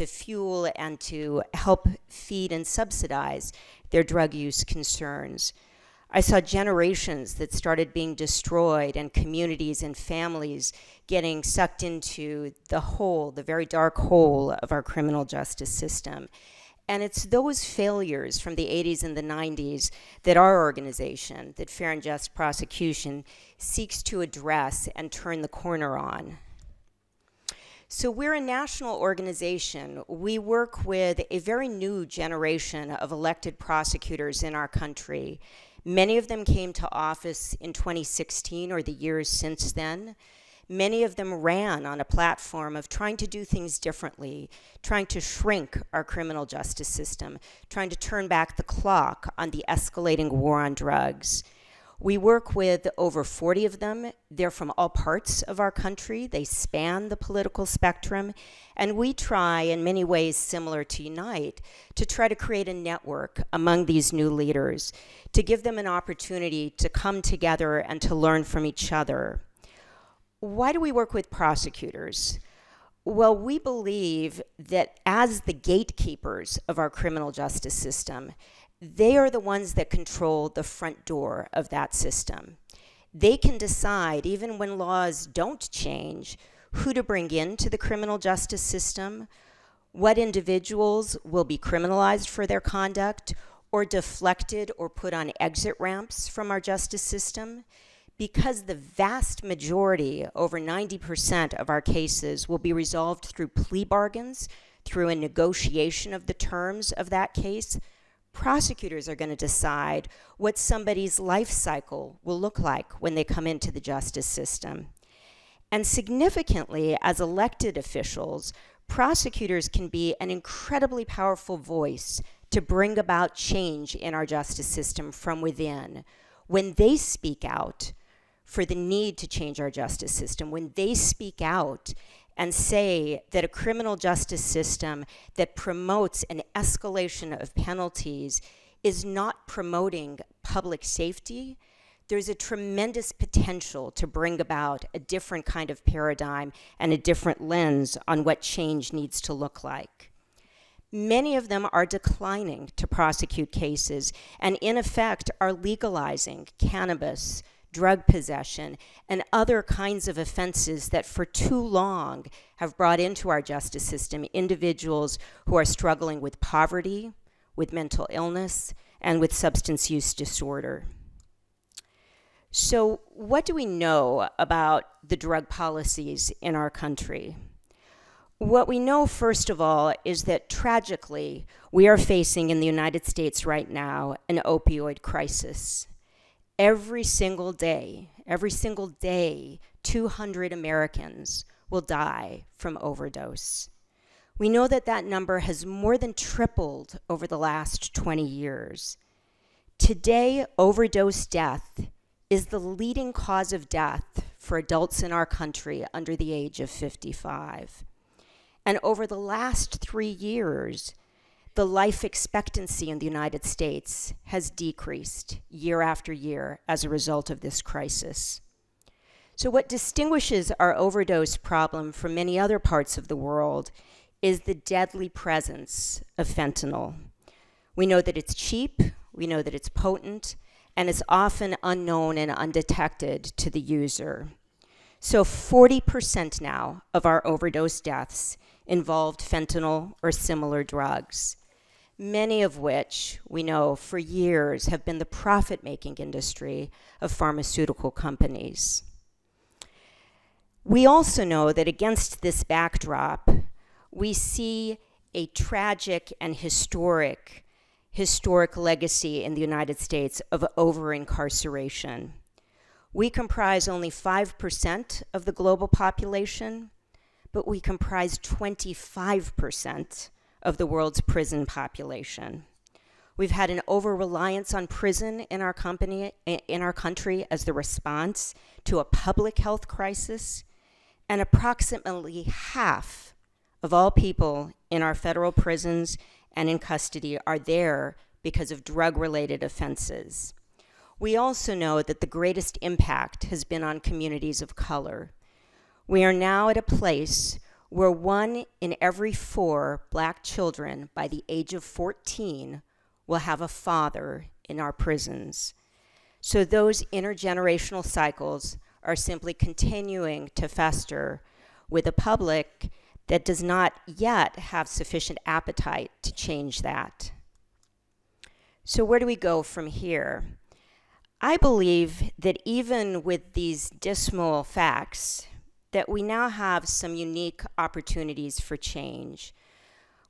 fuel and to help feed and subsidize their drug use concerns. I saw generations that started being destroyed and communities and families getting sucked into the hole, the very dark hole of our criminal justice system. And it's those failures from the 80s and the 90s that our organization, that Fair and Just Prosecution, seeks to address and turn the corner on. So we're a national organization. We work with a very new generation of elected prosecutors in our country. Many of them came to office in 2016 or the years since then. Many of them ran on a platform of trying to do things differently, trying to shrink our criminal justice system, trying to turn back the clock on the escalating war on drugs. We work with over 40 of them. They're from all parts of our country. They span the political spectrum. And we try, in many ways similar to Unite, to try to create a network among these new leaders, to give them an opportunity to come together and to learn from each other. Why do we work with prosecutors? Well, we believe that as the gatekeepers of our criminal justice system, they are the ones that control the front door of that system. They can decide, even when laws don't change, who to bring into the criminal justice system, what individuals will be criminalized for their conduct, or deflected or put on exit ramps from our justice system. Because the vast majority, over 90% of our cases, will be resolved through plea bargains, through a negotiation of the terms of that case, prosecutors are going to decide what somebody's life cycle will look like when they come into the justice system. And significantly, as elected officials, prosecutors can be an incredibly powerful voice to bring about change in our justice system from within. When they speak out for the need to change our justice system, when they speak out and say that a criminal justice system that promotes an escalation of penalties is not promoting public safety, there's a tremendous potential to bring about a different kind of paradigm and a different lens on what change needs to look like. Many of them are declining to prosecute cases and in effect are legalizing cannabis, drug possession, and other kinds of offenses that for too long have brought into our justice system individuals who are struggling with poverty, with mental illness, and with substance use disorder. So what do we know about the drug policies in our country? What we know, first of all, is that tragically, we are facing in the United States right now an opioid crisis. Every single day, 200 Americans will die from overdose. We know that that number has more than tripled over the last 20 years. Today, overdose death is the leading cause of death for adults in our country under the age of 55. And over the last 3 years, the life expectancy in the United States has decreased year after year as a result of this crisis. So what distinguishes our overdose problem from many other parts of the world is the deadly presence of fentanyl. We know that it's cheap, we know that it's potent, and it's often unknown and undetected to the user. So 40% now of our overdose deaths involved fentanyl or similar drugs, many of which we know for years have been the profit-making industry of pharmaceutical companies. We also know that against this backdrop, we see a tragic and historic legacy in the United States of over-incarceration. We comprise only 5% of the global population, but we comprise 25% of the world's prison population. We've had an over-reliance on prison in our country as the response to a public health crisis, and approximately half of all people in our federal prisons and in custody are there because of drug-related offenses. We also know that the greatest impact has been on communities of color. We are now at a place where 1 in every 4 Black children by the age of 14 will have a father in our prisons. So those intergenerational cycles are simply continuing to fester with a public that does not yet have sufficient appetite to change that. So where do we go from here? I believe that even with these dismal facts, that we now have some unique opportunities for change.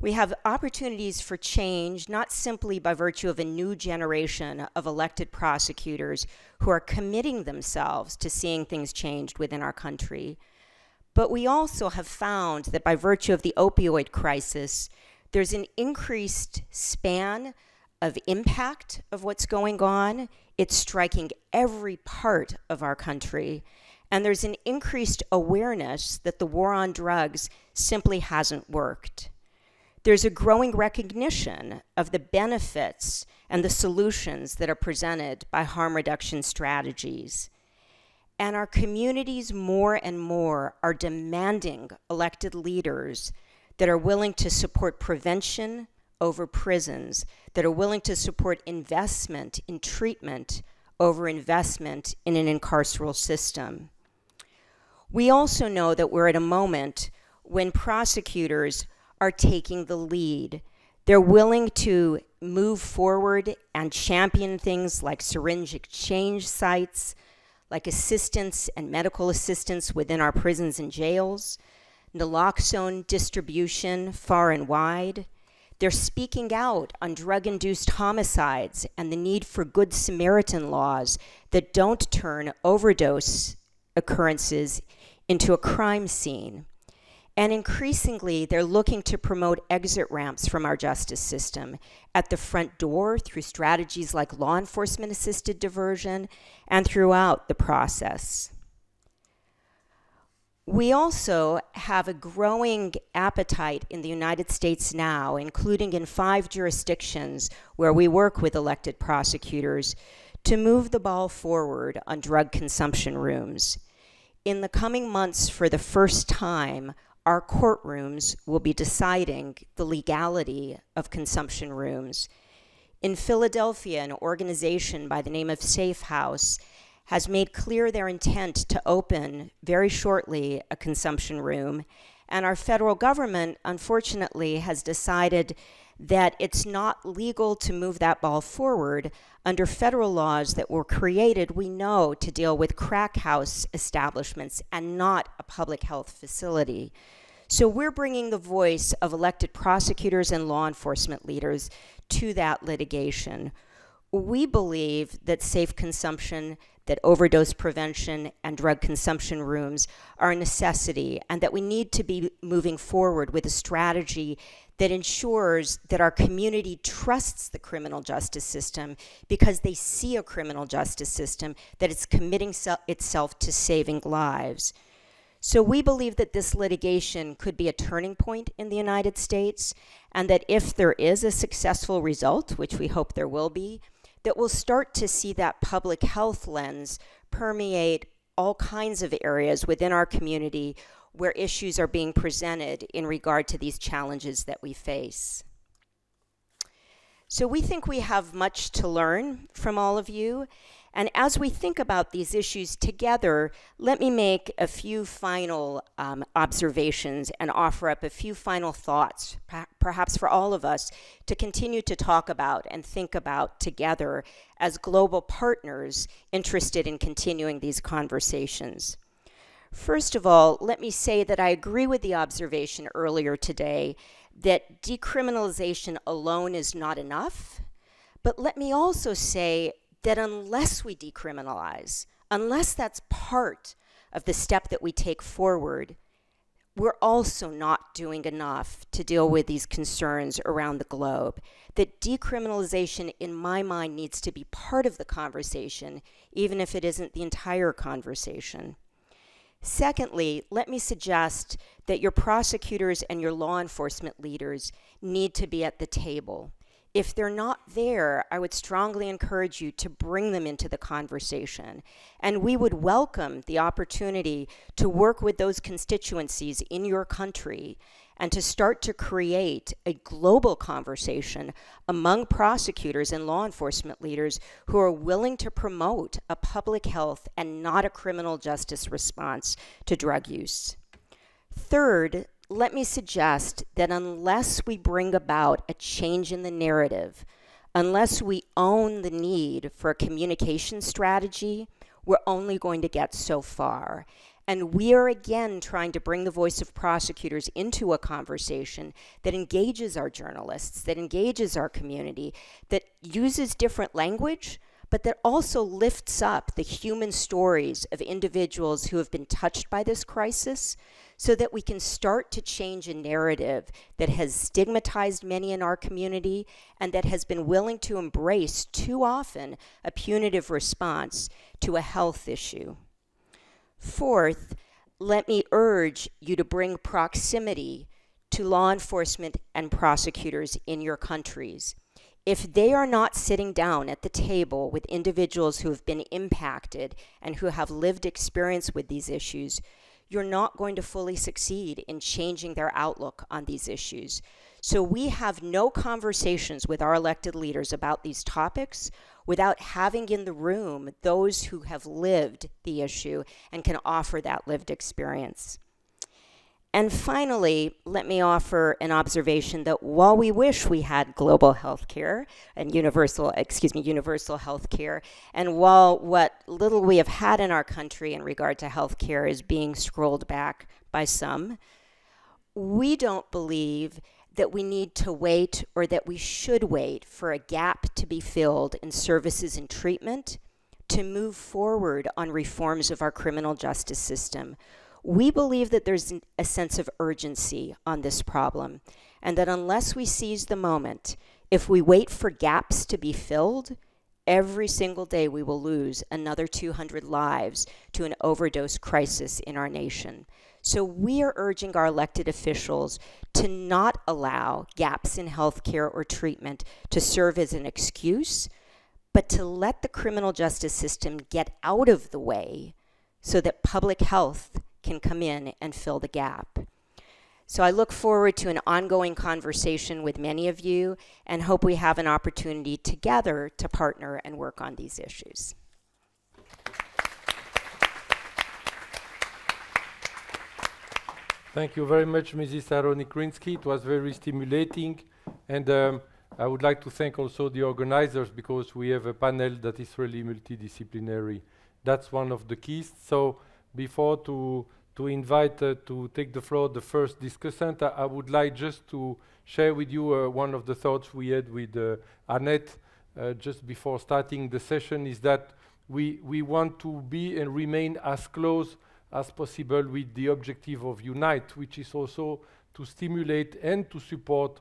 We have opportunities for change not simply by virtue of a new generation of elected prosecutors who are committing themselves to seeing things changed within our country, but we also have found that by virtue of the opioid crisis, there's an increased span of impact of what's going on. It's striking every part of our country. And there's an increased awareness that the war on drugs simply hasn't worked. There's a growing recognition of the benefits and the solutions that are presented by harm reduction strategies. And our communities more and more are demanding elected leaders that are willing to support prevention over prisons, that are willing to support investment in treatment over investment in an incarceral system. We also know that we're at a moment when prosecutors are taking the lead. They're willing to move forward and champion things like syringe exchange sites, like assistance and medical assistance within our prisons and jails, naloxone distribution far and wide. They're speaking out on drug-induced homicides and the need for good Samaritan laws that don't turn overdose occurrences into a crime scene. And increasingly, they're looking to promote exit ramps from our justice system at the front door through strategies like law enforcement-assisted diversion and throughout the process. We also have a growing appetite in the United States now, including in 5 jurisdictions where we work with elected prosecutors, to move the ball forward on drug consumption rooms. In the coming months, for the first time, our courtrooms will be deciding the legality of consumption rooms. In Philadelphia, an organization by the name of Safe House has made clear their intent to open very shortly a consumption room, and our federal government, unfortunately, has decided that it's not legal to move that ball forward under federal laws that were created, we know, to deal with crack house establishments and not a public health facility. So we're bringing the voice of elected prosecutors and law enforcement leaders to that litigation. We believe that safe consumption, that overdose prevention and drug consumption rooms are a necessity, and that we need to be moving forward with a strategy that ensures that our community trusts the criminal justice system because they see a criminal justice system that is committing itself to saving lives. So we believe that this litigation could be a turning point in the United States, and that if there is a successful result, which we hope there will be, that we'll start to see that public health lens permeate all kinds of areas within our community where issues are being presented in regard to these challenges that we face. So we think we have much to learn from all of you. And as we think about these issues together, let me make a few final observations and offer up a few final thoughts, perhaps for all of us, to continue to talk about and think about together as global partners interested in continuing these conversations. First of all, let me say that I agree with the observation earlier today that decriminalization alone is not enough. But let me also say that unless we decriminalize, unless that's part of the step that we take forward, we're also not doing enough to deal with these concerns around the globe. That decriminalization, in my mind, needs to be part of the conversation, even if it isn't the entire conversation. Secondly, let me suggest that your prosecutors and your law enforcement leaders need to be at the table. If they're not there, I would strongly encourage you to bring them into the conversation. And we would welcome the opportunity to work with those constituencies in your country and to start to create a global conversation among prosecutors and law enforcement leaders who are willing to promote a public health and not a criminal justice response to drug use. Third, let me suggest that unless we bring about a change in the narrative, unless we own the need for a communication strategy, we're only going to get so far. And we are again trying to bring the voice of prosecutors into a conversation that engages our journalists, that engages our community, that uses different language, but that also lifts up the human stories of individuals who have been touched by this crisis, so that we can start to change a narrative that has stigmatized many in our community and that has been willing to embrace too often a punitive response to a health issue. Fourth, let me urge you to bring proximity to law enforcement and prosecutors in your countries. If they are not sitting down at the table with individuals who have been impacted and who have lived experience with these issues, you're not going to fully succeed in changing their outlook on these issues. So we have no conversations with our elected leaders about these topics without having in the room those who have lived the issue and can offer that lived experience. And finally, let me offer an observation that while we wish we had global health care and universal health care, and while what little we have had in our country in regard to health care is being scrolled back by some, we don't believe that we need to wait or that we should wait for a gap to be filled in services and treatment to move forward on reforms of our criminal justice system. We believe that there's a sense of urgency on this problem, and that unless we seize the moment, if we wait for gaps to be filled, every single day we will lose another 200 lives to an overdose crisis in our nation. So we are urging our elected officials to not allow gaps in healthcare or treatment to serve as an excuse, but to let the criminal justice system get out of the way so that public health can come in and fill the gap. So I look forward to an ongoing conversation with many of you and hope we have an opportunity together to partner and work on these issues. Thank you very much, Mrs. Aroni-Krinsky. It was very stimulating. And I would like to thank also the organizers, because we have a panel that is really multidisciplinary. That's one of the keys. So before to invite to take the floor the first discussant, I would like just to share with you one of the thoughts we had with Annette just before starting the session, is that we want to be and remain as close as possible with the objective of Unite, which is also to stimulate and to support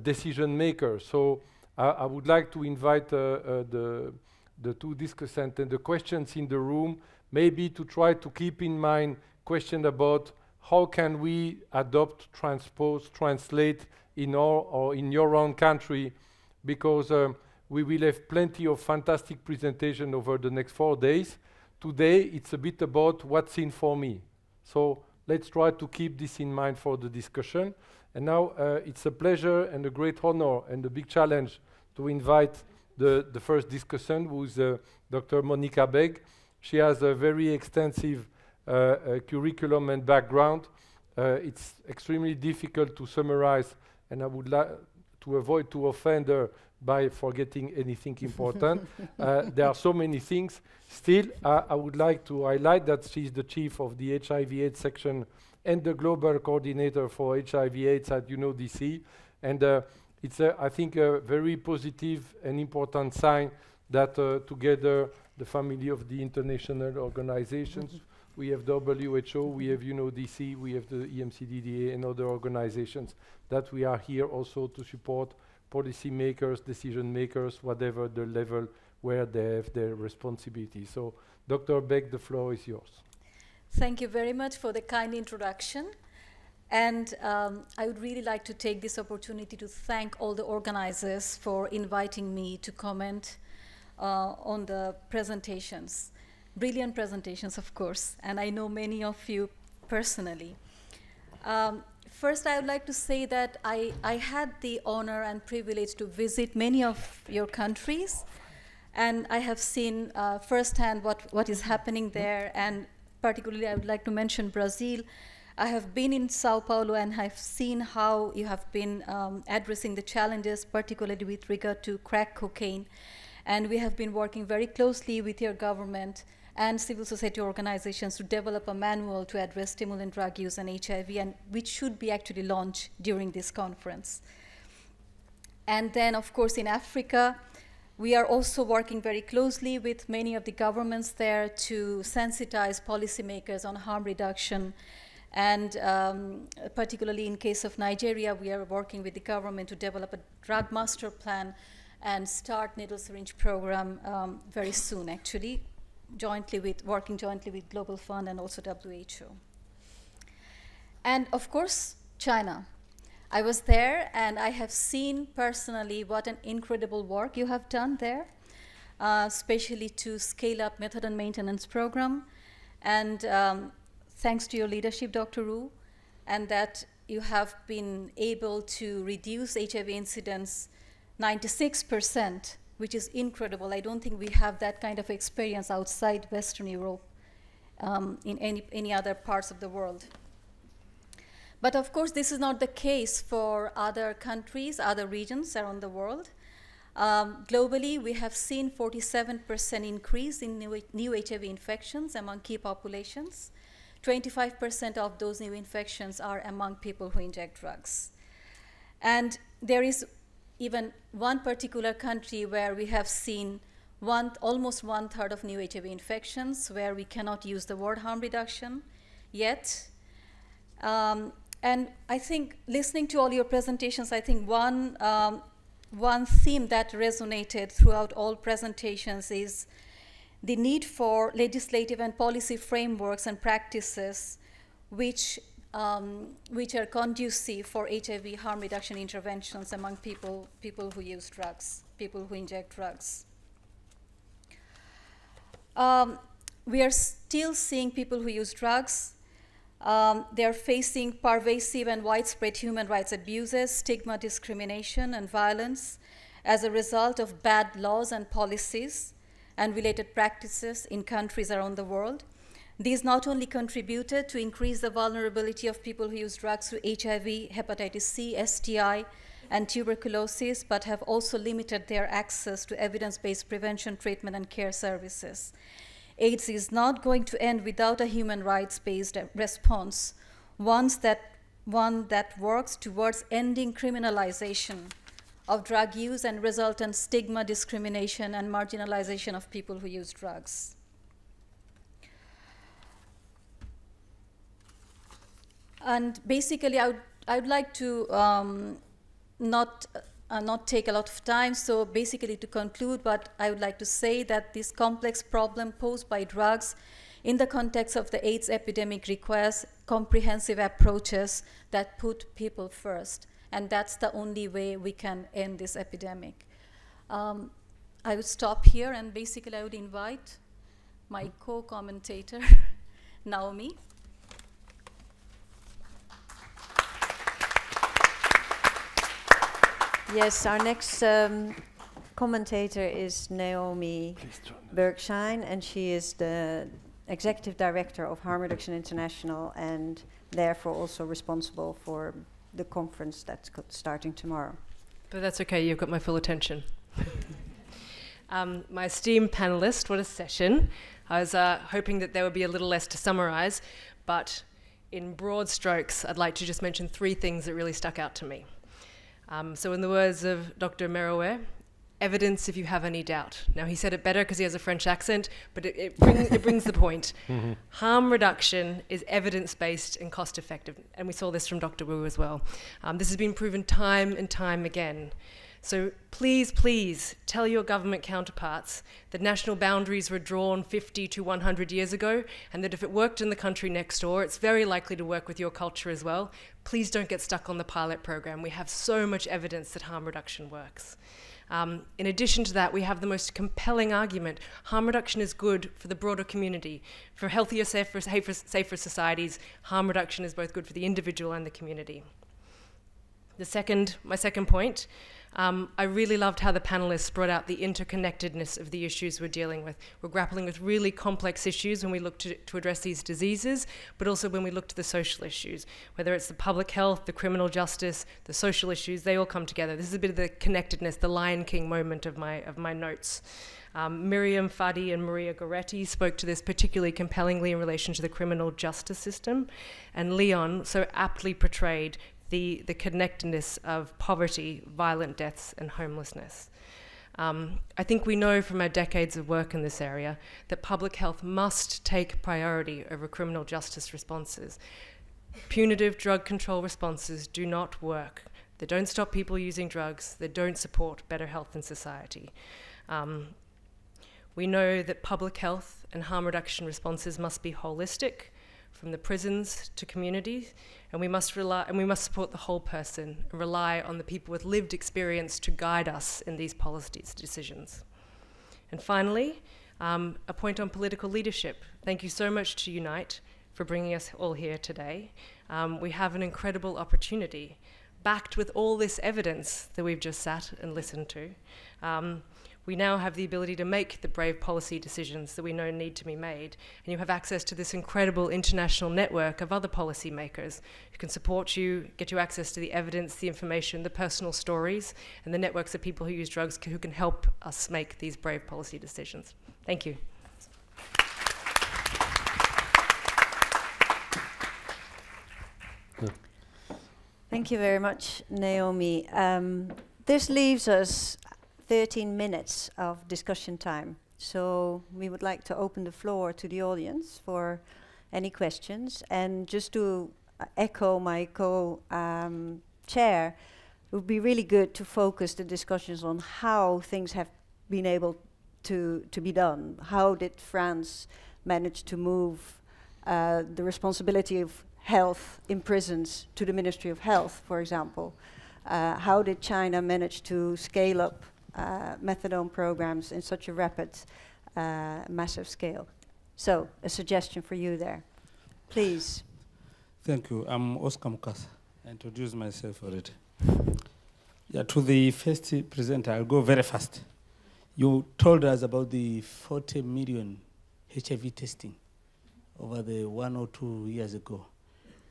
decision makers. So I would like to invite the two discussants and the questions in the room, maybe to try to keep in mind question about how can we adopt, transpose, translate in our or in your own country, because we will have plenty of fantastic presentation over the next 4 days. Today it's a bit about what's in for me. So let's try to keep this in mind for the discussion. And now it's a pleasure and a great honor and a big challenge to invite the first discussant, who is Dr. Monica Begg. She has a very extensive curriculum and background. It's extremely difficult to summarize, and I would like to avoid to offend her by forgetting anything important. There are so many things. Still, I would like to highlight that she's the chief of the HIV/AIDS section and the global coordinator for HIV/AIDS at UNODC. And it's, I think, a very positive and important sign that together the family of the international organizations We have WHO, we have DC, we have the EMCDDA and other organizations that we are here also to support policy makers, decision makers, whatever the level where they have their responsibility. So, Dr. Beck, the floor is yours. Thank you very much for the kind introduction. And I would really like to take this opportunity to thank all the organizers for inviting me to comment on the presentations. Brilliant presentations, of course, and I know many of you personally. First, I would like to say that I had the honor and privilege to visit many of your countries, and I have seen firsthand what is happening there, and particularly I would like to mention Brazil. I have been in Sao Paulo and have seen how you have been addressing the challenges, particularly with regard to crack cocaine. And we have been working very closely with your government and civil society organizations to develop a manual to address stimulant drug use and HIV, and which should be actually launched during this conference. And then, of course, in Africa, we are also working very closely with many of the governments there to sensitize policymakers on harm reduction. And particularly in case of Nigeria, we are working with the government to develop a drug master plan and start needle syringe program very soon, actually, working jointly with Global Fund and also WHO. And of course, China. I was there and I have seen personally what an incredible work you have done there, especially to scale up method and maintenance program. And thanks to your leadership, Dr. Wu, and that you have been able to reduce HIV incidence 96%, which is incredible. I don't think we have that kind of experience outside Western Europe in any other parts of the world. But of course, this is not the case for other countries, other regions around the world. Globally, we have seen 47% increase in new HIV infections among key populations. 25% of those new infections are among people who inject drugs. And there is even one particular country where we have seen almost 1/3 of new HIV infections, where we cannot use the word harm reduction yet. And I think, listening to all your presentations, I think one theme that resonated throughout all presentations is the need for legislative and policy frameworks and practices which are conducive for HIV harm reduction interventions among people who use drugs, people who inject drugs. We are still seeing people who use drugs. They are facing pervasive and widespread human rights abuses, stigma, discrimination, and violence as a result of bad laws and policies and related practices in countries around the world. These not only contributed to increase the vulnerability of people who use drugs through HIV, hepatitis C, STI, and tuberculosis, but have also limited their access to evidence-based prevention, treatment, and care services. AIDS is not going to end without a human rights-based response, one that works towards ending criminalization of drug use and resultant stigma, discrimination, and marginalization of people who use drugs. And basically, I would like to not take a lot of time. So basically, to conclude, but I would like to say that this complex problem posed by drugs in the context of the AIDS epidemic requires comprehensive approaches that put people first. And that's the only way we can end this epidemic. I would stop here, and basically I would invite my co-commentator, Naomi. Yes, our next commentator is Naomi Bergshine, and she is the Executive Director of Harm Reduction International and therefore also responsible for the conference that's starting tomorrow. But that's okay, you've got my full attention. My esteemed panelists, what a session. I was hoping that there would be a little less to summarize, but in broad strokes, I'd like to just mention 3 things that really stuck out to me. So in the words of Dr. Merowe, evidence if you have any doubt. Now, he said it better because he has a French accent, but it brings the point. Harm reduction is evidence-based and cost-effective, and we saw this from Dr. Wu as well. This has been proven time and time again. So please, please tell your government counterparts that national boundaries were drawn 50 to 100 years ago, and that if it worked in the country next door, it's very likely to work with your culture as well. Please don't get stuck on the pilot program. We have so much evidence that harm reduction works. In addition to that, we have the most compelling argument. Harm reduction is good for the broader community. For healthier, safer societies, harm reduction is both good for the individual and the community. My second point, I really loved how the panelists brought out the interconnectedness of the issues we're dealing with. We're grappling with really complex issues when we look to address these diseases, but also when we look to the social issues. Whether it's the public health, the criminal justice, the social issues, they all come together. This is a bit of the connectedness, the Lion King moment of my notes. Miriam Fadi and Maria Goretti spoke to this particularly compellingly in relation to the criminal justice system, and Leon so aptly portrayed the connectedness of poverty, violent deaths, and homelessness. I think we know from our decades of work in this area that public health must take priority over criminal justice responses. Punitive drug control responses do not work. They don't stop people using drugs. They don't support better health in society. We know that public health and harm reduction responses must be holistic, from the prisons to communities, and we must support the whole person and rely on the people with lived experience to guide us in these policy decisions. And finally, a point on political leadership. Thank you so much to Unite for bringing us all here today. We have an incredible opportunity, backed with all this evidence that we've just sat and listened to. We now have the ability to make the brave policy decisions that we know need to be made. And you have access to this incredible international network of other policymakers who can support you, get you access to the evidence, the information, the personal stories, and the networks of people who use drugs who can help us make these brave policy decisions. Thank you. Thank you very much, Naomi. This leaves us 13 minutes of discussion time. So we would like to open the floor to the audience for any questions. And just to echo my co-chair, it would be really good to focus the discussions on how things have been able to be done. How did France manage to move the responsibility of health in prisons to the Ministry of Health, for example? How did China manage to scale up methadone programs in such a rapid, massive scale? So, a suggestion for you there. Please. Thank you. I'm Oscar Mukasa. I introduced myself already. Yeah, to the first presenter, I'll go very fast. You told us about the 40 million HIV testing over the 1 or 2 years ago.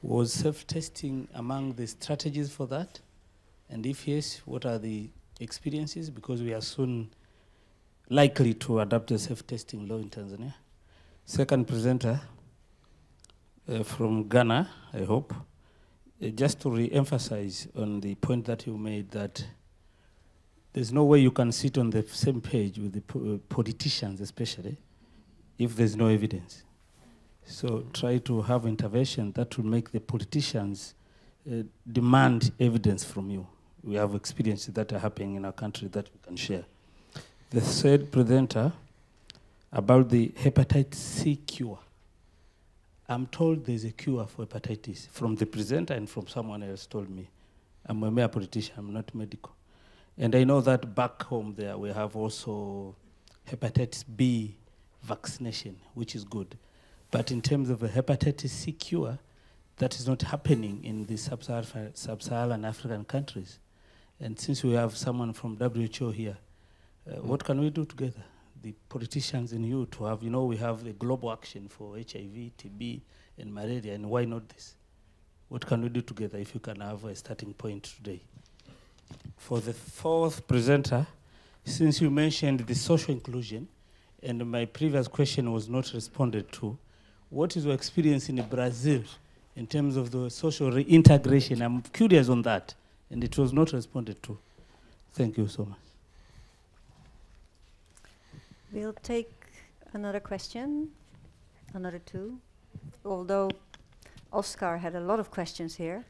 Was self-testing among the strategies for that? And if yes, what are the experiences? Because we are soon likely to adopt a self-testing law in Tanzania. Second presenter from Ghana, I hope. Just to re-emphasize on the point that you made that there's no way you can sit on the same page with the politicians especially if there's no evidence. So try to have intervention that will make the politicians demand evidence from you. We have experiences that are happening in our country that we can share. The third presenter about the hepatitis C cure. I'm told there's a cure for hepatitis from the presenter and from someone else told me. I'm a mere politician, I'm not medical. And I know that back home there we have also hepatitis B vaccination, which is good. But in terms of a hepatitis C cure, that is not happening in the sub-Saharan African countries. And since we have someone from WHO here, what can we do together? The politicians and you to have, we have a global action for HIV, TB, and malaria, and why not this? What can we do together if you can have a starting point today? For the fourth presenter, since you mentioned the social inclusion, and my previous question was not responded to, what is your experience in Brazil in terms of the social reintegration? I'm curious on that, and it was not responded to. Thank you so much. We'll take another question, another two, although Oscar had a lot of questions here.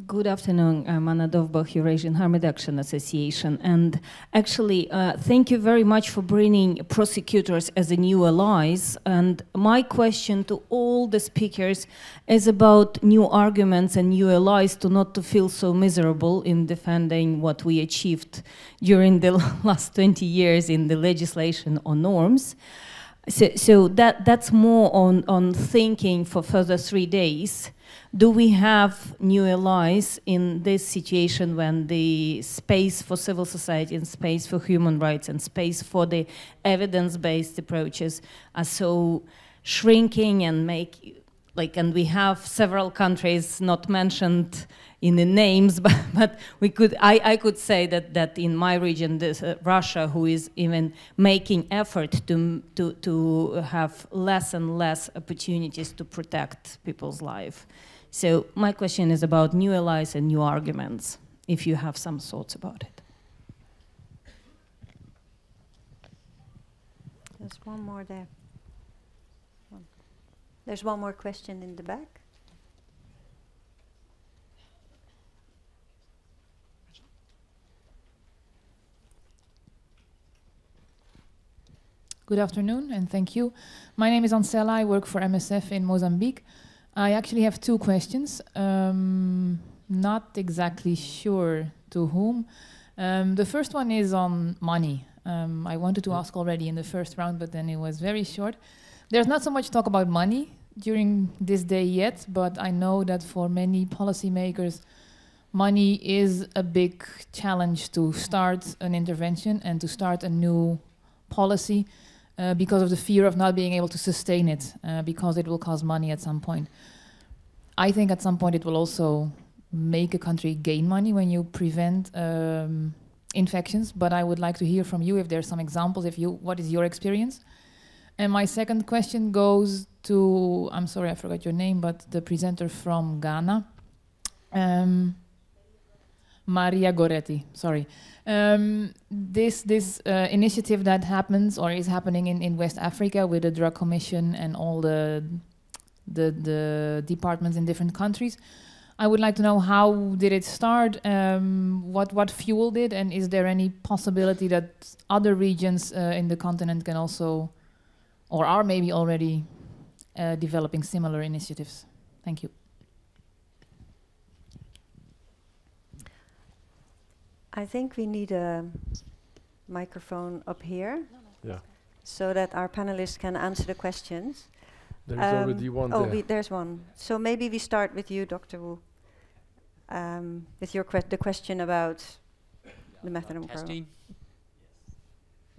Good afternoon. I'm Anna Dovbach, Eurasian Harm Reduction Association. And actually, thank you very much for bringing prosecutors as a new allies. And my question to all the speakers is about new arguments and new allies to not to feel so miserable in defending what we achieved during the last 20 years in the legislation or norms. So that's more on thinking for further 3 days. Do we have new allies in this situation when the space for civil society and space for human rights and space for the evidence-based approaches are so shrinking and and we have several countries not mentioned in the names, but I could say that in my region, there's Russia, who is even making effort to have less and less opportunities to protect people's life. So my question is about new allies and new arguments, if you have some thoughts about it. There's one more there. There's one more question in the back. Good afternoon, and thank you. My name is Ancela. I work for MSF in Mozambique. I actually have two questions. Not exactly sure to whom. The first one is on money. I wanted to ask already in the first round, but then it was very short. There's not so much talk about money during this day yet, but I know that for many policymakers, money is a big challenge to start an intervention and to start a new policy because of the fear of not being able to sustain it because it will cost money at some point. I think at some point it will also make a country gain money when you prevent infections, but I would like to hear from you if there's some examples, what is your experience? And my second question goes to, I'm sorry, I forgot your name, but the presenter from Ghana. Maria Goretti, sorry. This initiative that happens or is happening in West Africa with the Drug Commission and all the departments in different countries, I would like to know how did it start, what fueled it, and is there any possibility that other regions in the continent can also, or are maybe already developing similar initiatives? Thank you. I think we need a microphone up here, Yeah. so that our panelists can answer the questions. There is already one there. There's one. So maybe we start with you, Dr. Wu, with your the question about the methadone testing.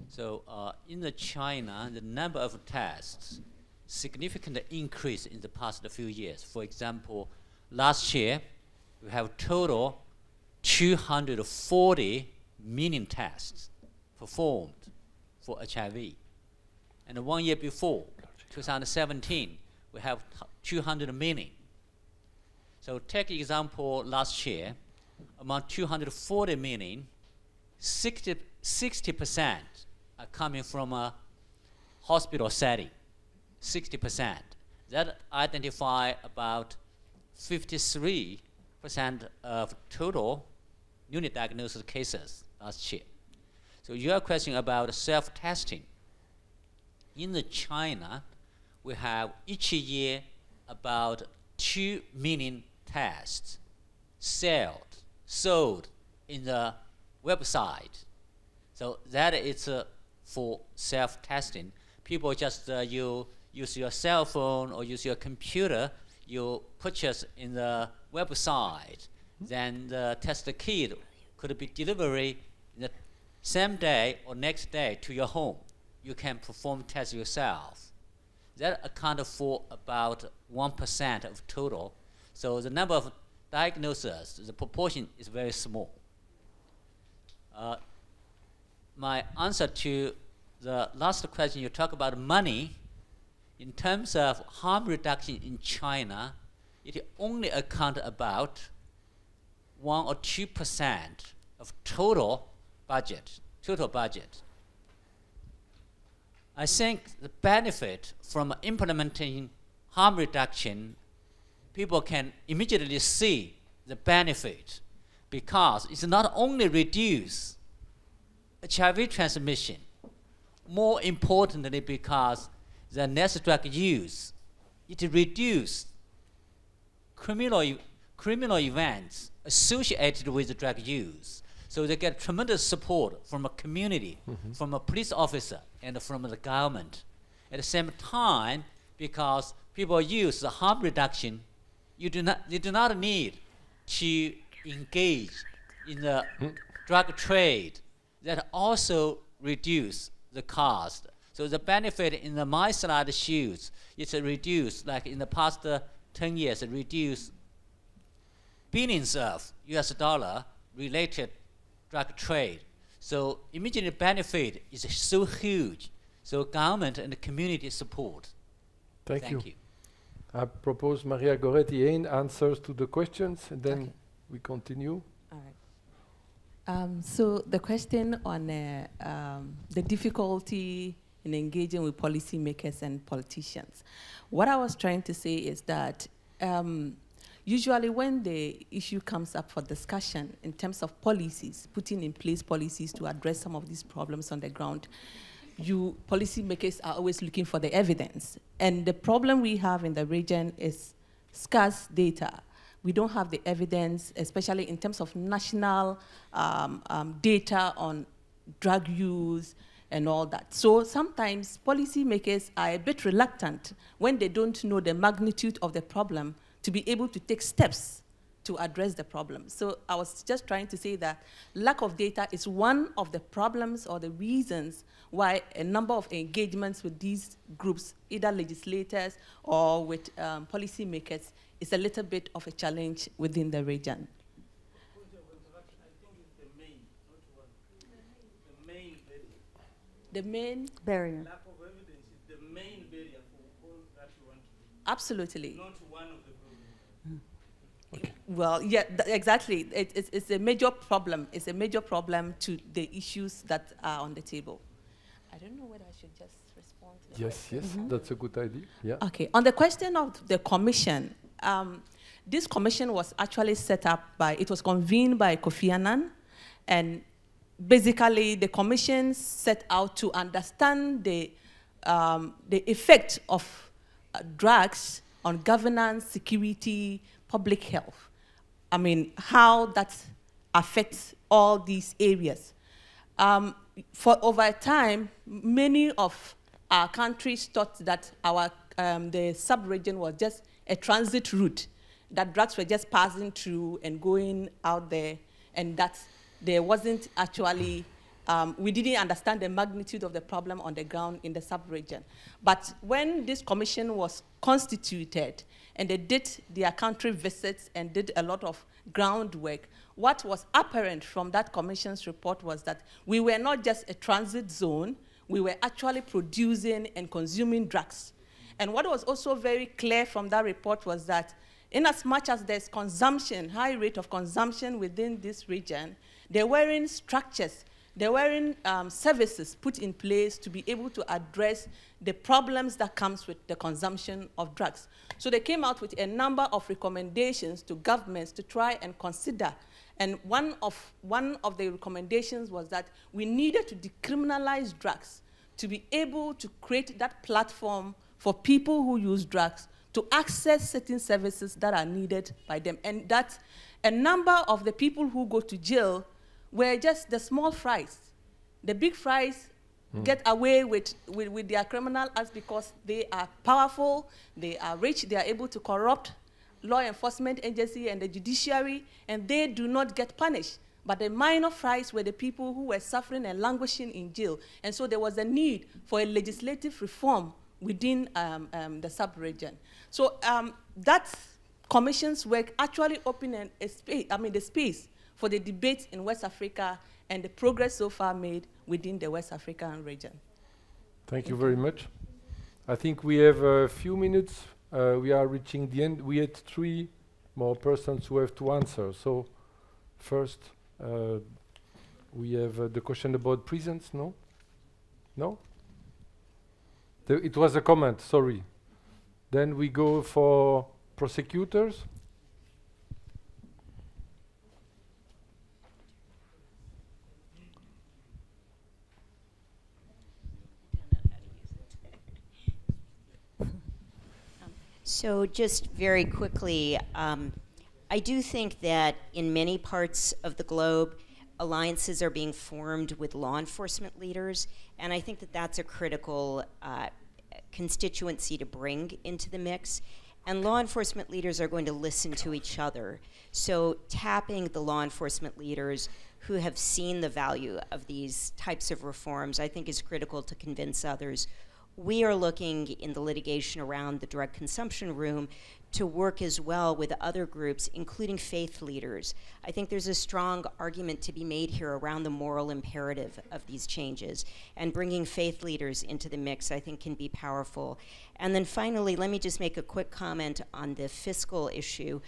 So in China, the number of tests significantly increased in the past few years. For example, last year we have total 240 million tests performed for HIV. And 1 year before, 2017, we have 200 million. So take example last year, among 240 million, 60% are coming from a hospital setting, 60%. That identify about 53% of total newly diagnosed cases last year. So your question about self-testing. In China, we have each year about 2 million tests sold in the website. So that is for self-testing. People just you use your cell phone or use your computer, you purchase in the website, then the test kit could be delivered the same day or next day to your home. You can perform tests yourself. That accounts for about 1% of total. So the number of diagnoses, the proportion is very small. My answer to the last question, you talk about money. In terms of harm reduction in China, it only accounts about 1 or 2% of total budget. I think the benefit from implementing harm reduction, people can immediately see the benefit because it's not only reduce HIV transmission, more importantly because the less drug use, it reduces criminal events associated with drug use. So they get tremendous support from a community, from a police officer, and from the government. At the same time, because people use the harm reduction, you do not need to engage in the drug trade. That also reduce the cost. So the benefit in the my slide shows it's reduced, like in the past 10 years, it reduced billions of US dollar related drug trade. So immediate benefit is so huge. So government and the community support. Thank you. I propose Maria Goretti answers to the questions, and then we continue. All right. So the question on the difficulty in engaging with policymakers and politicians. What I was trying to say is that usually when the issue comes up for discussion in terms of policies, putting in place policies to address some of these problems on the ground, policymakers are always looking for the evidence. And the problem we have in the region is scarce data. We don't have the evidence, especially in terms of national data on drug use and all that. So sometimes policymakers are a bit reluctant when they don't know the magnitude of the problem to be able to take steps to address the problem. So I was just trying to say that lack of data is one of the problems or the reasons why a number of engagements with these groups, either legislators or with policymakers, is a little bit of a challenge within the region. The main barrier. Lack of evidence is the main barrier for all that you want to do. Absolutely. Not one of the problems. Okay. Well, yeah, exactly. It's a major problem. It's a major problem to the issues that are on the table. I don't know whether I should just respond to the question. Yes, that's a good idea. Yeah. Okay, on the question of the commission, this commission was actually set up it was convened by Kofi Annan, and basically the commission set out to understand the effect of drugs on governance, security, public health. I mean, how that affects all these areas. For over time, many of our countries thought that the sub-region was just a transit route, that drugs were just passing through and going out there, and that there wasn't actually, we didn't understand the magnitude of the problem on the ground in the sub-region. But when this commission was constituted and they did their country visits and did a lot of groundwork, what was apparent from that commission's report was that we were not just a transit zone, we were actually producing and consuming drugs. And what was also very clear from that report was that in as much as there's consumption, high rate of consumption within this region, there weren't structures, there weren't services put in place to be able to address the problems that comes with the consumption of drugs. So they came out with a number of recommendations to governments to try and consider. And one of the recommendations was that we needed to decriminalize drugs to be able to create that platform for people who use drugs to access certain services that are needed by them. And that a number of the people who go to jail were just the small fries. The big fries get away with their criminal acts because they are powerful, they are rich, they are able to corrupt law enforcement agency and the judiciary, and they do not get punished. But the minor fries were the people who were suffering and languishing in jail. And so there was a need for a legislative reform within the sub-region. So that commission's work actually opened the space for the debate in West Africa and the progress so far made within the West African region. Thank you very much. I think we have a few minutes. We are reaching the end. We had 3 more persons who have to answer. So first, We have the question about prisons, no? No? It was a comment, sorry. Then we go for prosecutors. So just very quickly, I do think that in many parts of the globe, alliances are being formed with law enforcement leaders, and I think that that's a critical constituency to bring into the mix. And law enforcement leaders are going to listen to each other. So tapping the law enforcement leaders who have seen the value of these types of reforms, I think is critical to convince others. We are looking in the litigation around the drug consumption room to work as well with other groups, including faith leaders. I think there's a strong argument to be made here around the moral imperative of these changes, and bringing faith leaders into the mix, I think, can be powerful. And then finally, let me just make a quick comment on the fiscal issue.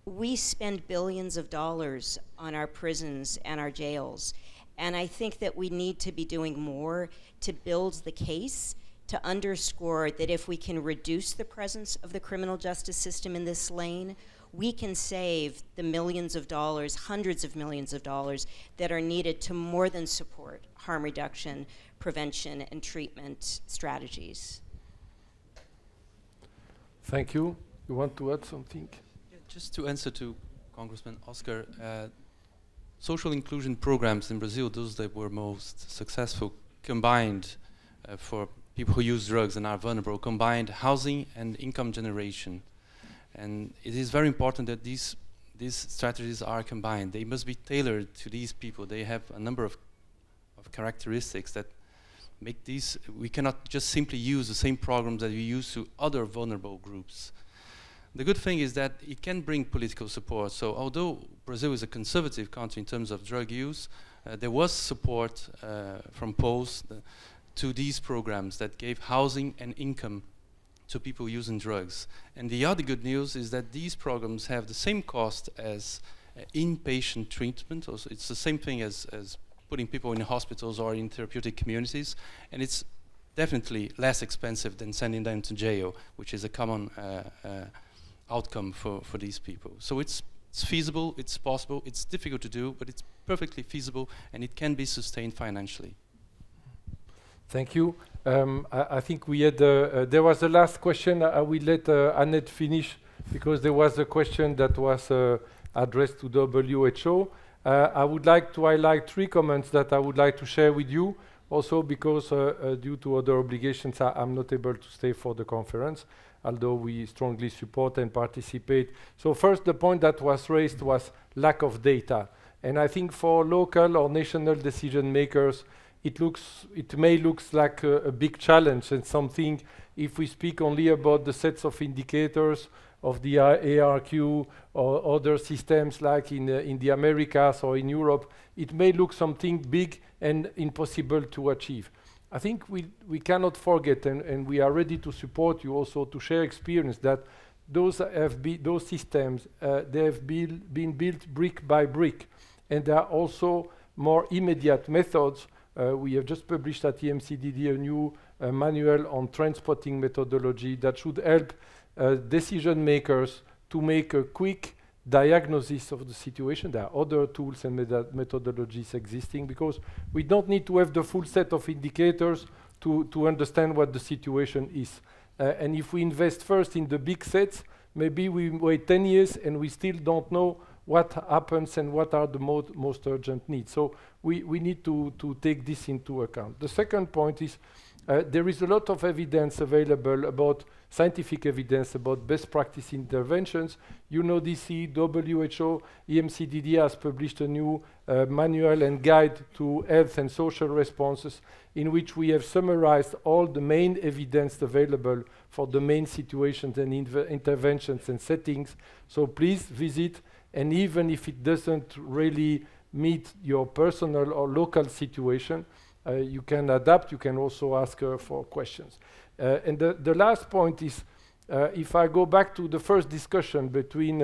We spend billions of dollars on our prisons and our jails, and I think that we need to be doing more to build the case to underscore that if we can reduce the presence of the criminal justice system in this lane, we can save the millions of dollars, hundreds of millions of dollars that are needed to more than support harm reduction, prevention, and treatment strategies. Thank you. You want to add something? Yeah, just to answer to Congressman Oscar, social inclusion programs in Brazil, those that were most successful, combined for people who use drugs and are vulnerable, combined housing and income generation. And it is very important that these strategies are combined. They must be tailored to these people. They have a number of characteristics that make these, we cannot just simply use the same programs that we use to other vulnerable groups. The good thing is that it can bring political support. So although Brazil is a conservative country in terms of drug use, there was support from polls to these programs that gave housing and income to people using drugs. And the other good news is that these programs have the same cost as inpatient treatment. Also, it's the same thing as putting people in hospitals or in therapeutic communities, and it's definitely less expensive than sending them to jail, which is a common outcome for these people. So it's feasible, it's possible, it's difficult to do, but it's perfectly feasible, and it can be sustained financially. Thank you. I think we had, there was the last question. I will let Annette finish, because there was a question that was addressed to WHO. I would like to highlight 3 comments that I would like to share with you, also because due to other obligations, I'm not able to stay for the conference, although we strongly support and participate. So first, the point that was raised was lack of data. And I think for local or national decision makers, it may look like a big challenge and something, if we speak only about the sets of indicators of the ARQ or other systems like in the Americas or in Europe, it may look something big and impossible to achieve. I think we cannot forget, and we are ready to support you also to share experience, that those systems, they have been built brick by brick, and there are also more immediate methods. We have just published at EMCDD a new manual on trend spotting methodology that should help decision makers to make a quick diagnosis of the situation. There are other tools and methodologies existing, because we don't need to have the full set of indicators to understand what the situation is. And if we invest first in the big sets, maybe we wait 10 years and we still don't know what happens and what are the most urgent needs. So we need to take this into account. The second point is there is a lot of evidence available, about scientific evidence about best practice interventions. UNODC, WHO, EMCDD has published a new manual and guide to health and social responses, in which we have summarized all the main evidence available for the main situations and interventions and settings. So please visit, and even if it doesn't really meet your personal or local situation, you can adapt. You can also ask for questions. And the last point is, if I go back to the first discussion between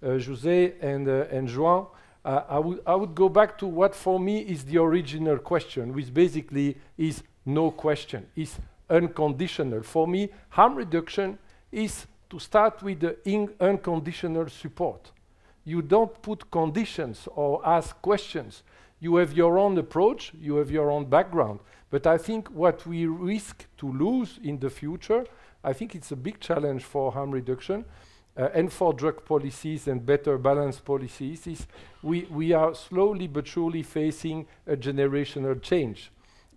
José and Joan, I would go back to what for me is the original question, which basically is no question, is unconditional. For me, harm reduction is to start with the unconditional support. You don't put conditions or ask questions. You have your own approach, you have your own background. But I think what we risk to lose in the future, I think it's a big challenge for harm reduction and for drug policies and better balanced policies, is we are slowly but surely facing a generational change.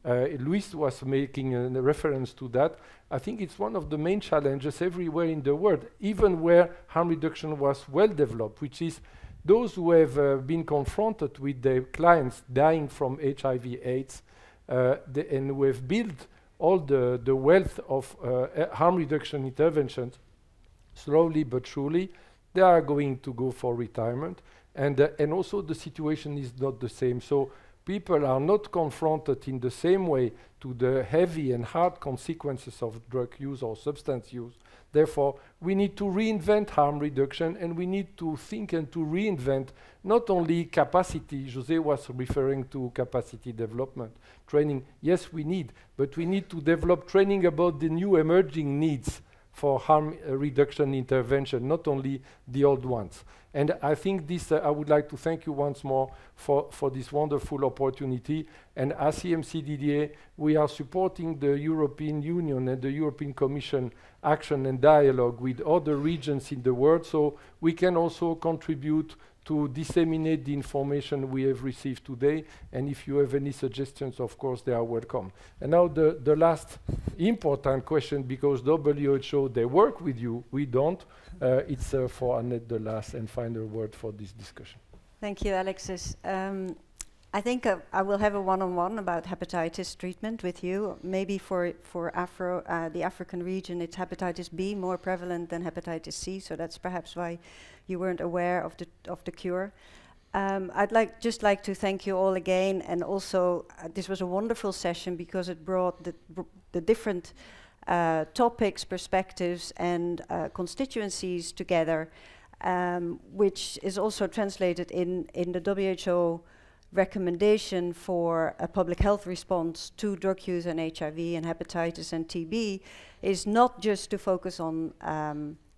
Luis was making a reference to that. I think it's one of the main challenges everywhere in the world, even where harm reduction was well developed, which is those who have been confronted with their clients dying from HIV/AIDS and who have built all the wealth of harm reduction interventions, slowly but surely, they are going to go for retirement. And also the situation is not the same. So people are not confronted in the same way to the heavy and hard consequences of drug use or substance use. Therefore, we need to reinvent harm reduction, and we need to think and to reinvent not only capacity. José was referring to capacity development. Training, yes, we need, but we need to develop training about the new emerging needs for harm reduction intervention, not only the old ones. And I think this, I would like to thank you once more for this wonderful opportunity. And as CMCDDA, we are supporting the European Union and the European Commission action and dialogue with other regions in the world, so we can also contribute to disseminate the information we have received today. And if you have any suggestions, of course, they are welcome. And now the last important question, because WHO, they work with you, we don't. It's for Annette the last and final word for this discussion. Thank you, Alexis. I think I will have a one-on-one about hepatitis treatment with you. Maybe for the African region, it's hepatitis B more prevalent than hepatitis C, so that's perhaps why you weren't aware of the cure. I'd just like to thank you all again, and also this was a wonderful session because it brought the different topics, perspectives, and constituencies together, which is also translated in the WHO recommendation for a public health response to drug use and HIV and hepatitis and TB, is not just to focus on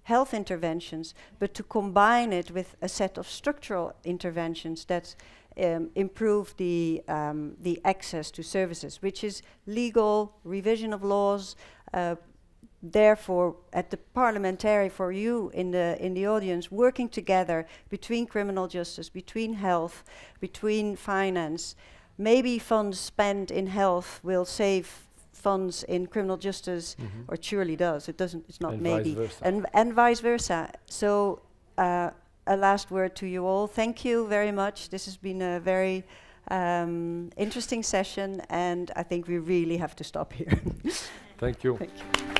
health interventions, but to combine it with a set of structural interventions that improve the access to services, which is legal revision of laws. Therefore, at the parliamentary, for you in the audience, working together between criminal justice, between health, between finance, maybe funds spent in health will save funds in criminal justice, or surely does. It doesn't. It's not and maybe, vice and vice versa. So, a last word to you all. Thank you very much. This has been a very interesting session, and I think we really have to stop here. Thank you. Thank you.